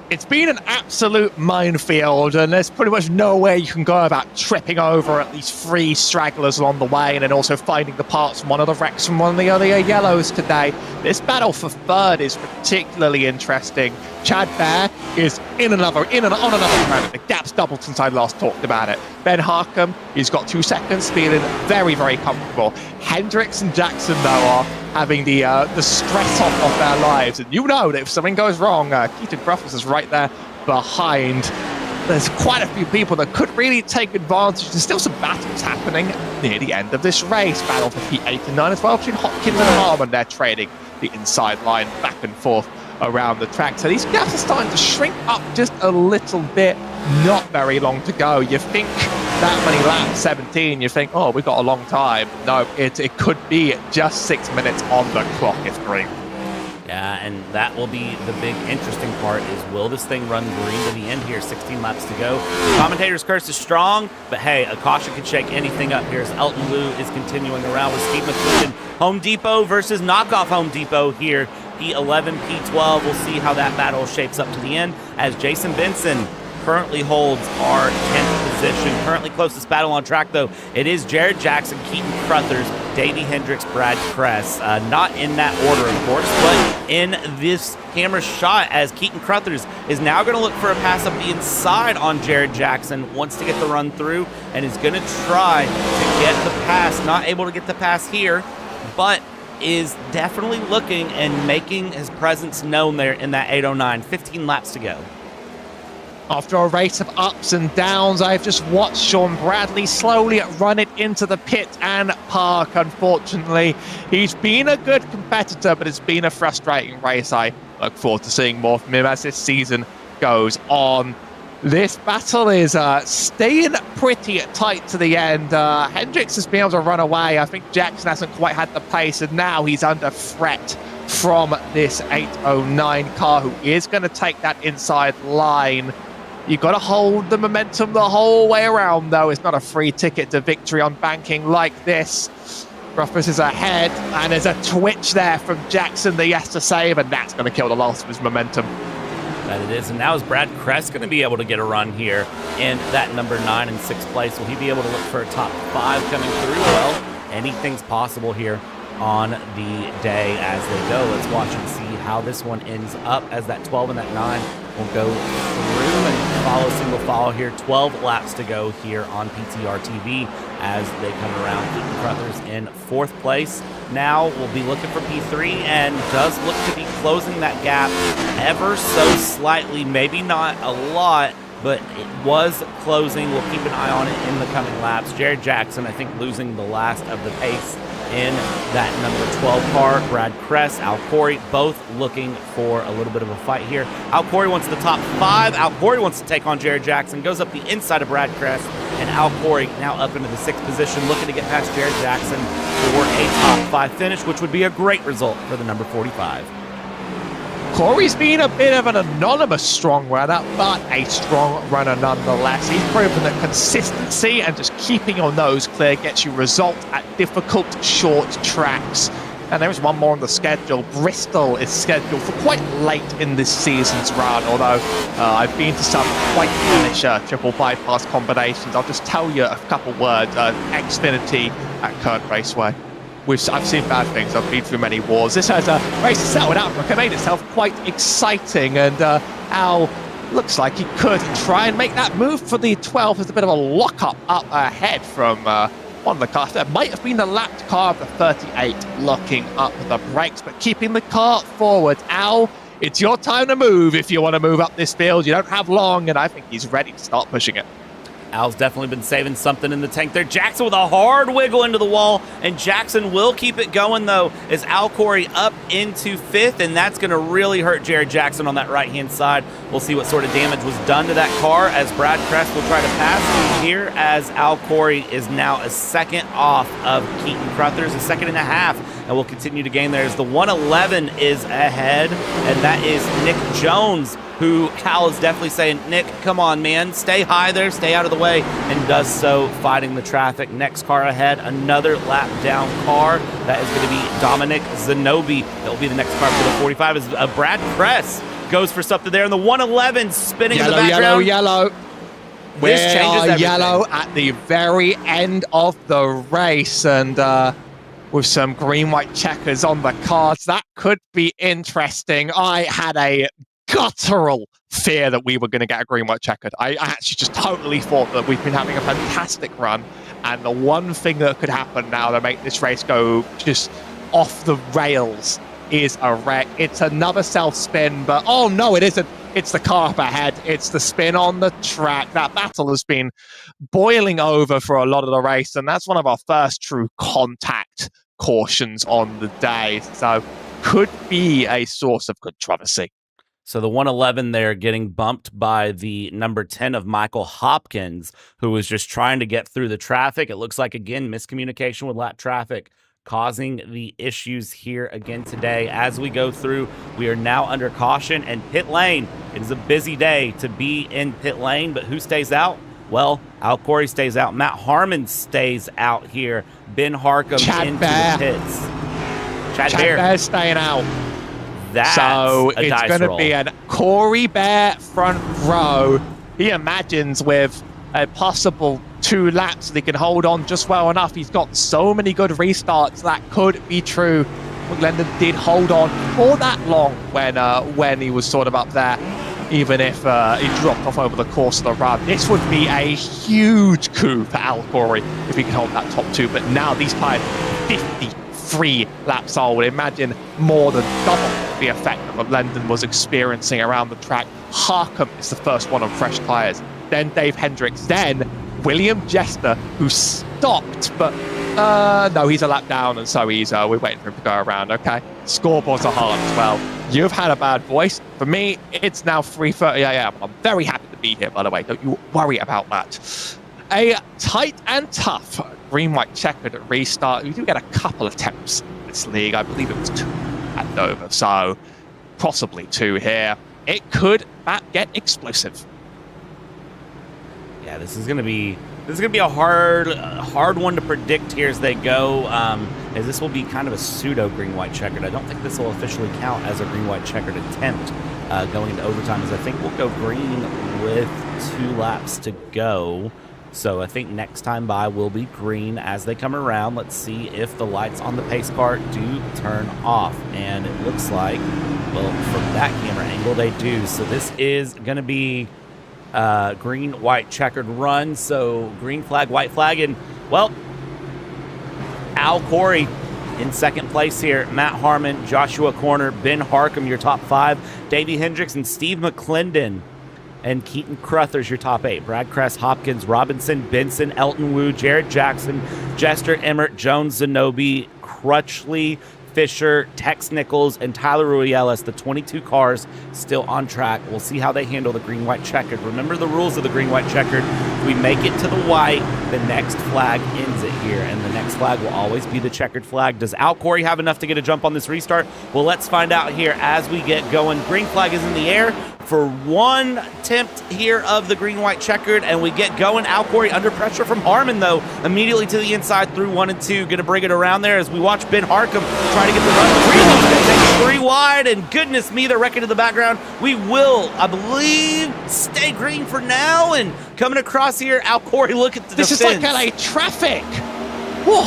It's been an absolute minefield, and there's pretty much no way you can go about tripping over at least 3 stragglers along the way, and then also finding the parts from one of the wrecks from one of the other yellows today. This battle for third is particularly interesting. Chad Bear is on another credit. The gap's doubled since I last talked about it. Ben Harkham, he's got 2 seconds, feeling very, very comfortable. Hendricks and Jackson, though, are having the stress of their lives. And you know that if something goes wrong, Keaton Gruffles is right there behind. There's quite a few people that could really take advantage. There's still some battles happening near the end of this race. Battle for P8 and 9 as well between Hopkins and Harmon. They're trading the inside line back and forth around the track. So these gaps are starting to shrink up just a little bit. Not very long to go. You think that many laps, 17, you think, oh, we've got a long time. No, it could be just 6 minutes on the clock if green. Yeah, and that will be the big interesting part is, will this thing run green to the end here? 16 laps to go. Commentator's curse is strong, but hey, a caution could shake anything up here as Elton Liu is continuing around with Steve McClendon. Home Depot versus knockoff Home Depot here. P11, P12. We'll see how that battle shapes up to the end as Jason Benson currently holds our 10th position. Currently closest battle on track, though, it is Jared Jackson, Keaton Crothers, Davey Hendricks, Brad Kress. Not in that order, of course, but in this camera shot as Keaton Crothers is now going to look for a pass up the inside on Jared Jackson, wants to get the run through, and is going to try to get the pass. Not able to get the pass here, but is definitely looking and making his presence known there in that 809. 15 laps to go. After a race of ups and downs, I've just watched Sean Bradley slowly run it into the pit and park, unfortunately. He's been a good competitor, but it's been a frustrating race. I look forward to seeing more from him as this season goes on. This battle is staying pretty tight to the end. Hendricks has been able to run away. I think Jackson hasn't quite had the pace, and now he's under threat from this 809 car, who is going to take that inside line. You've got to hold the momentum the whole way around, though. It's not a free ticket to victory on banking like this. Ruffus is ahead, and there's a twitch there from Jackson that he has to save, and that's going to kill the last of his momentum. That it is, and now is Brad Kress going to be able to get a run here in that number 9 and 6th place? Will he be able to look for a top 5 coming through? Well, anything's possible here on the day as they go. Let's watch and see how this one ends up as that 12 and that 9 will go through and follow single file here. 12 laps to go here on PTR TV as they come around. Keaton Crothers in 4th place. Now we'll be looking for P3 and does look to be closing that gap ever so slightly. Maybe not a lot, but it was closing. We'll keep an eye on it in the coming laps. Jared Jackson, I think, losing the last of the pace in that number 12 car. Brad Kress, Al Corey, both looking for a little bit of a fight here. Al Corey wants the top 5. Al Corey wants to take on Jared Jackson. Goes up the inside of Brad Kress. And Al Corey now up into the 6th position, looking to get past Jared Jackson for a top 5 finish, which would be a great result for the number 45. Corey's been a bit of an anonymous strong runner, but a strong runner nonetheless. He's proven that consistency and just keeping your nose clear gets you results at difficult, short tracks. And there is one more on the schedule. Bristol is scheduled for quite late in this season's run, although I've been to some quite hellish triple bypass combinations. I'll just tell you a couple words. Xfinity at Kern Raceway. I've seen bad things. I've been through many wars. This has a race to settle in Africa, made itself quite exciting, and Al looks like he could try and make that move for the 12th. There's a bit of a lock-up up ahead from one of the cars that might have been the lapped car of the 38 locking up the brakes, but keeping the car forward. Al, it's your time to move if you want to move up this field. You don't have long, and I think he's ready to start pushing it. Al's definitely been saving something in the tank there. Jackson with a hard wiggle into the wall, and Jackson will keep it going, though, as Al Corey up into 5th, and that's going to really hurt Jared Jackson on that right-hand side. We'll see what sort of damage was done to that car as Brad Kress will try to pass here, as Al Corey is now a second off of Keaton Crothers, a second and a half, and will continue to gain there as the 111 is ahead, and that is Nick Jones, who Cal is definitely saying, Nick, come on, man, stay high there, stay out of the way, and does so, fighting the traffic. Next car ahead, another lap down car. That is going to be Dominic Zanobi. That will be the next car for the 45 as Brad Kress goes for something there, and the 111 spinning in the background. Yellow. This changes everything. Yellow at the very end of the race, and with some green-white checkers on the cards, that could be interesting. I had a guttural fear that we were going to get a green-white checkered. I actually just totally thought that we've been having a fantastic run, and the one thing that could happen now to make this race go just off the rails is a wreck. It's another self-spin, but oh no, it isn't. It's the car up ahead. It's the spin on the track. That battle has been boiling over for a lot of the race, and that's one of our first true contact cautions on the day, so could be a source of controversy. So the 111 there getting bumped by the number 10 of Michael Hopkins, who was just trying to get through the traffic. It looks like, again, miscommunication with lap traffic causing the issues here again today. As we go through, we are now under caution and pit lane. It is a busy day to be in pit lane, but who stays out? Well, Al Corey stays out. Matt Harmon stays out here. Ben Harcum into the pits. Chad Bear's staying out. That's so it's going to be a Corey Bear front row. He imagines with a possible 2 laps that he can hold on just well enough. He's got so many good restarts that could be true. Glendon did hold on for that long when he was sort of up there, even if he dropped off over the course of the run. This would be a huge coup for Al Corey if he could hold that top 2. But now these tyres 53 laps old. Imagine more than double the effect that Lendon was experiencing around the track. Harcum is the first one on fresh tyres. Then Dave Hendricks. Then William Jester, who stopped, but no, he's a lap down, and so we're waiting for him to go around. Okay, scoreboards are hard as well. You've had a bad voice. For me, it's now 3:30 a.m. I'm very happy to be here, by the way. Don't you worry about that. A tight and tough green-white checkered restart. We do get a couple of attempts in this league. I believe it was 2 at Dover, so possibly 2 here. It could get explosive. Yeah, this is gonna be a hard one to predict here as they go. As this will be kind of a pseudo green-white checkered. I don't think this will officially count as a green-white checkered attempt going into overtime, as I think we'll go green with 2 laps to go. So I think next time by will be green as they come around. Let's see if the lights on the pace car do turn off. And it looks like, well, from that camera angle, they do. So this is going to be green, white, checkered run. So green flag, white flag. And, well, Al Corey in second place here. Matt Harmon, Joshua Corner, Ben Harcum, your top 5. Davey Hendricks and Steve McClendon and Keaton Crothers, your top 8. Brad Kress, Hopkins, Robinson, Benson, Elton Wu, Jared Jackson, Jester, Emmert, Jones, Zanobi, Crutchley, Fisher, Tex Nichols, and Tyler Ruielas, the 22 cars still on track. We'll see how they handle the green-white checkered. Remember the rules of the green-white checkered. If we make it to the white, the next flag ends it here, and the next flag will always be the checkered flag. Does Al Corey have enough to get a jump on this restart? Well, let's find out here as we get going. Green flag is in the air for 1 attempt here of the green-white checkered, and we get going. Al Corey under pressure from Harmon, though, immediately to the inside through 1 and 2. Going to bring it around there as we watch Ben Harcum try to get the run. 3 wide, take 3 wide, and goodness me, they're wrecking in the background. We will, I believe, stay green for now, and coming across here, Al Corey, look at the defense. This is like LA traffic. Whoa.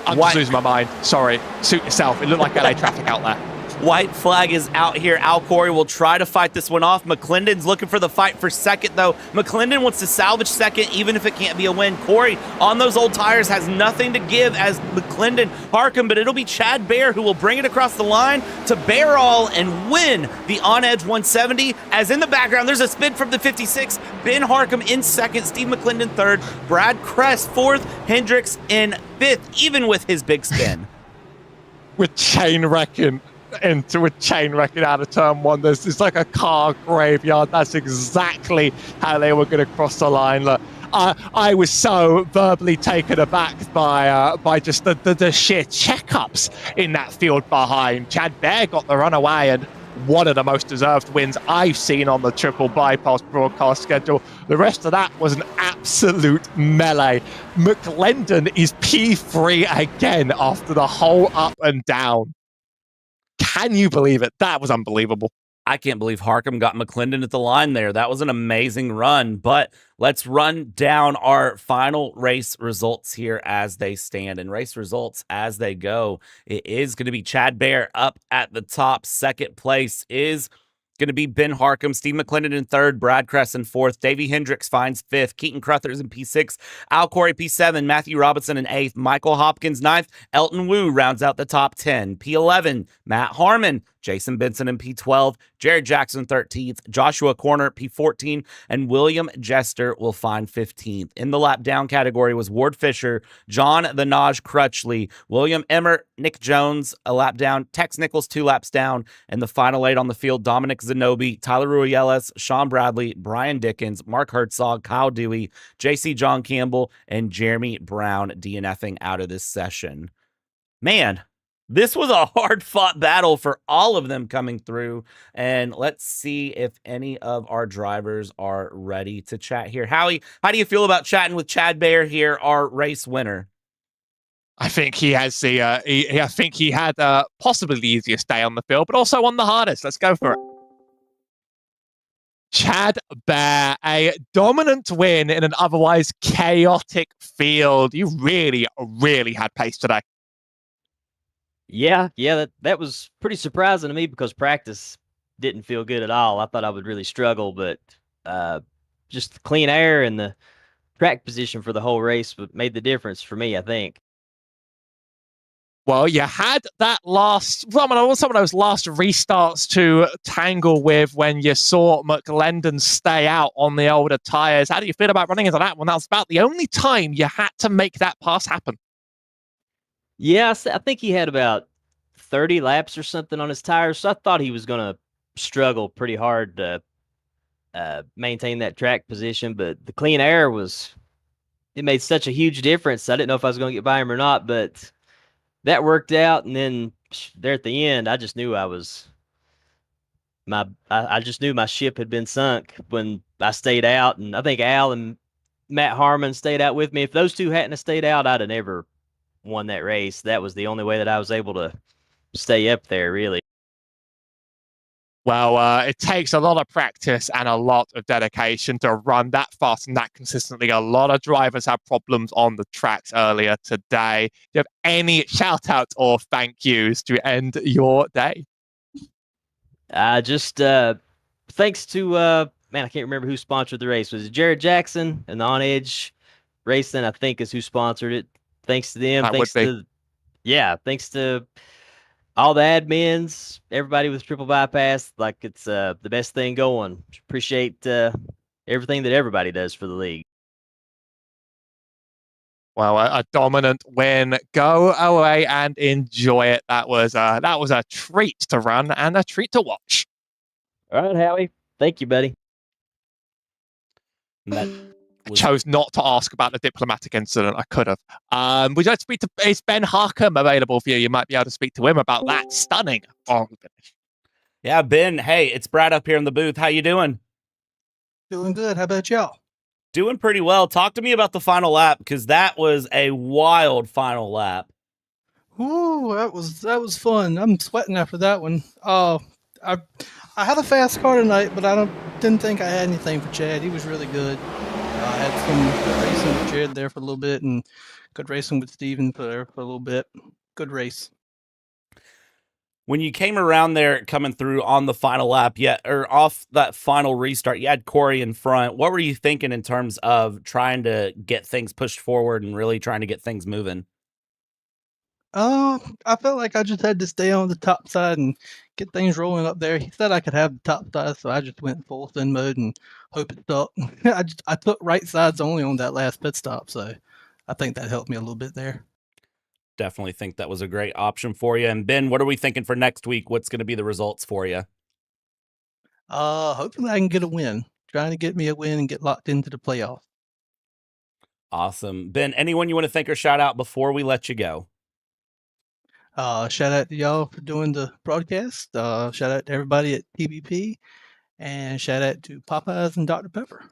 I'm just losing my mind. Sorry. Suit yourself. It looked like LA traffic out there. White flag is out here. Al Corey will try to fight this one off. McClendon's looking for the fight for second, though. McClendon wants to salvage second, even if it can't be a win. Corey, on those old tires, has nothing to give as McClendon Harcum, but it'll be Chad Bear who will bring it across the line to bear all and win the on-edge 170. As in the background, there's a spin from the 56. Ben Harcum in second, Steve McClendon third, Brad Kress fourth, Hendricks in fifth, even with his big spin. With chain wrecking out of turn one. It's like a car graveyard. That's exactly how they were going to cross the line. Look, I was so verbally taken aback by just the sheer checkups in that field behind. Chad Bear got the runaway and one of the most deserved wins I've seen on the triple bypass broadcast schedule. The rest of that was an absolute melee. McClendon is P3 again after the whole up and down. Can you believe it? That was unbelievable. I can't believe Harcum got McClendon at the line there. That was an amazing run, but let's run down our final race results here as they stand. And race results as they go, it is going to be Chad Bear up at the top. Second place is going to be Ben Harcum, Steve McClendon in third, Brad Kress in fourth, Davey Hendricks finds fifth, Keaton Crothers in P6, Al Corey P7, Matthew Robinson in eighth, Michael Hopkins ninth, Elton Wu rounds out the top 10, P11, Matt Harmon, Jason Benson in P12, Jared Jackson 13th, Joshua Corner P14, and William Jester will find 15th. In the lap down category was Ward Fisher, John the Naj Crutchley, William Emmert, Nick Jones a lap down, Tex Nichols 2 laps down, and the final 8 on the field, Dominic Zanobi, Tyler Ruyelas, Sean Bradley, Brian Dickens, Mark Herzog, Kyle Dewey, JC John Campbell, and Jeremy Brown DNFing out of this session. Man, this was a hard-fought battle for all of them coming through, and let's see if any of our drivers are ready to chat here. Howie, how do you feel about chatting with Chad Bear here, our race winner? I think he has the. I think he had possibly the easiest day on the field, but also on the hardest. Let's go for it. Chad Bear, a dominant win in an otherwise chaotic field. You really, really had pace today. Yeah, that was pretty surprising to me because practice didn't feel good at all. I thought I would really struggle, but just the clean air and the track position for the whole race made the difference for me, I think. Well, you had that some of those last restarts to tangle with when you saw McClendon stay out on the older tires. How do you feel about running into that one? That was about the only time you had to make that pass happen. Yeah, I think he had about 30 laps or something on his tires, so I thought he was going to struggle pretty hard to maintain that track position, but the clean air it made such a huge difference. I didn't know if I was going to get by him or not, but that worked out, and then there at the end, I just knew I just knew my ship had been sunk when I stayed out, and I think Al and Matt Harmon stayed out with me. If those two hadn't have stayed out, I'd have never won that race. That was the only way that I was able to stay up there, really. Well, it takes a lot of practice and a lot of dedication to run that fast and that consistently. A lot of drivers had problems on the tracks earlier today. Do you have any shout outs or thank yous to end your day? Just thanks to man, I can't remember who sponsored the race. Was it Jared Jackson and the On Edge Racing? I think is who sponsored it. Thanks to them. Thanks to all the admins, everybody with Triple Bypass. Like, it's the best thing going. Appreciate everything that everybody does for the league. Well, a dominant win. Go away and enjoy it. That was a treat to run and a treat to watch. All right, Howie. Thank you, buddy. I chose not to ask about the diplomatic incident. I could have. Would you like to speak to? Is Ben Harcum available for you? You might be able to speak to him about that stunning finish. Yeah, Ben. Hey, it's Brad up here in the booth. How you doing? Doing good. How about y'all? Doing pretty well. Talk to me about the final lap, because that was a wild final lap. Ooh, that was fun. I'm sweating after that one. I had a fast car tonight, but didn't think I had anything for Chad. He was really good. I had some good racing with Jared there for a little bit, and good racing with Steven there for a little bit. Good race. When you came around there coming through on the final lap, or off that final restart, you had Corey in front. What were you thinking in terms of trying to get things pushed forward and really trying to get things moving? I felt like I just had to stay on the top side and get things rolling up there. He said I could have the top side, so I just went full thin mode and hope it stuck. I took right sides only on that last pit stop, so I think that helped me a little bit there. Definitely think that was a great option for you. And Ben, what are we thinking for next week? What's going to be the results for you? Hopefully I can get a win. Trying to get me a win and get locked into the playoffs. Awesome. Ben, anyone you want to thank or shout out before we let you go? Shout out to y'all for doing the broadcast. Shout out to everybody at TBP, and shout out to Popeyes and Dr. Pepper.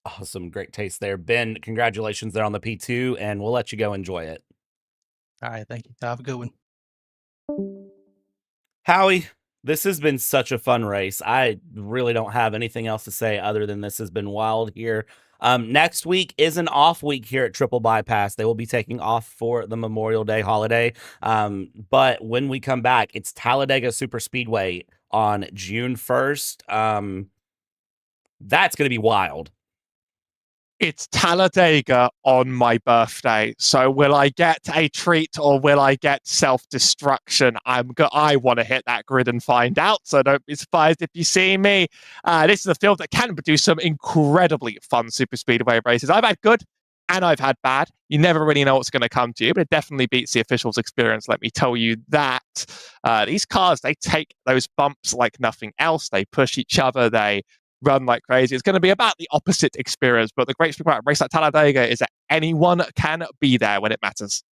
Awesome. Great taste there. Ben, congratulations there on the P2, and we'll let you go enjoy it. All right, thank you. Have a good one. Howie, this has been such a fun race. I really don't have anything else to say other than this has been wild here. Next week is an off week here at Triple Bypass. They will be taking off for the Memorial Day holiday. But when we come back, it's Talladega Super Speedway on June 1st. That's going to be wild. It's Talladega on my birthday. So will I get a treat or will I get self-destruction? I want to hit that grid and find out. So don't be surprised if you see me. This is a field that can produce some incredibly fun super speedway races. I've had good and I've had bad. You never really know what's going to come to you, but it definitely beats the officials' experience. Let me tell you that. These cars, they take those bumps like nothing else. They push each other. They run like crazy. It's going to be about the opposite experience, but the great thing about a race like Talladega is that anyone can be there when it matters.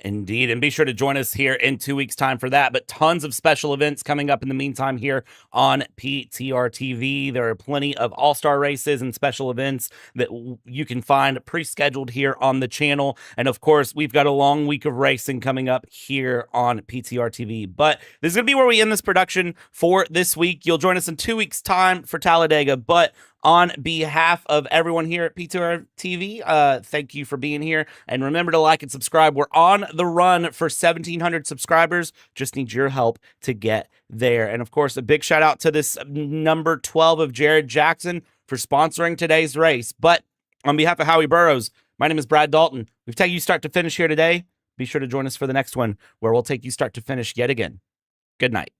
Indeed. And be sure to join us here in 2 weeks' time for that. But tons of special events coming up in the meantime here on PTR TV. There are plenty of all-star races and special events that you can find pre-scheduled here on the channel. And of course, we've got a long week of racing coming up here on PTR TV. But this is going to be where we end this production for this week. You'll join us in 2 weeks' time for Talladega. But on behalf of everyone here at PTR TV, thank you for being here. And remember to like and subscribe. We're on the run for 1,700 subscribers. Just need your help to get there. And of course, a big shout out to this number 12 of Jared Jackson for sponsoring today's race. But on behalf of Howie Burrows, my name is Brad Dalton. We've taken you start to finish here today. Be sure to join us for the next one, where we'll take you start to finish yet again. Good night.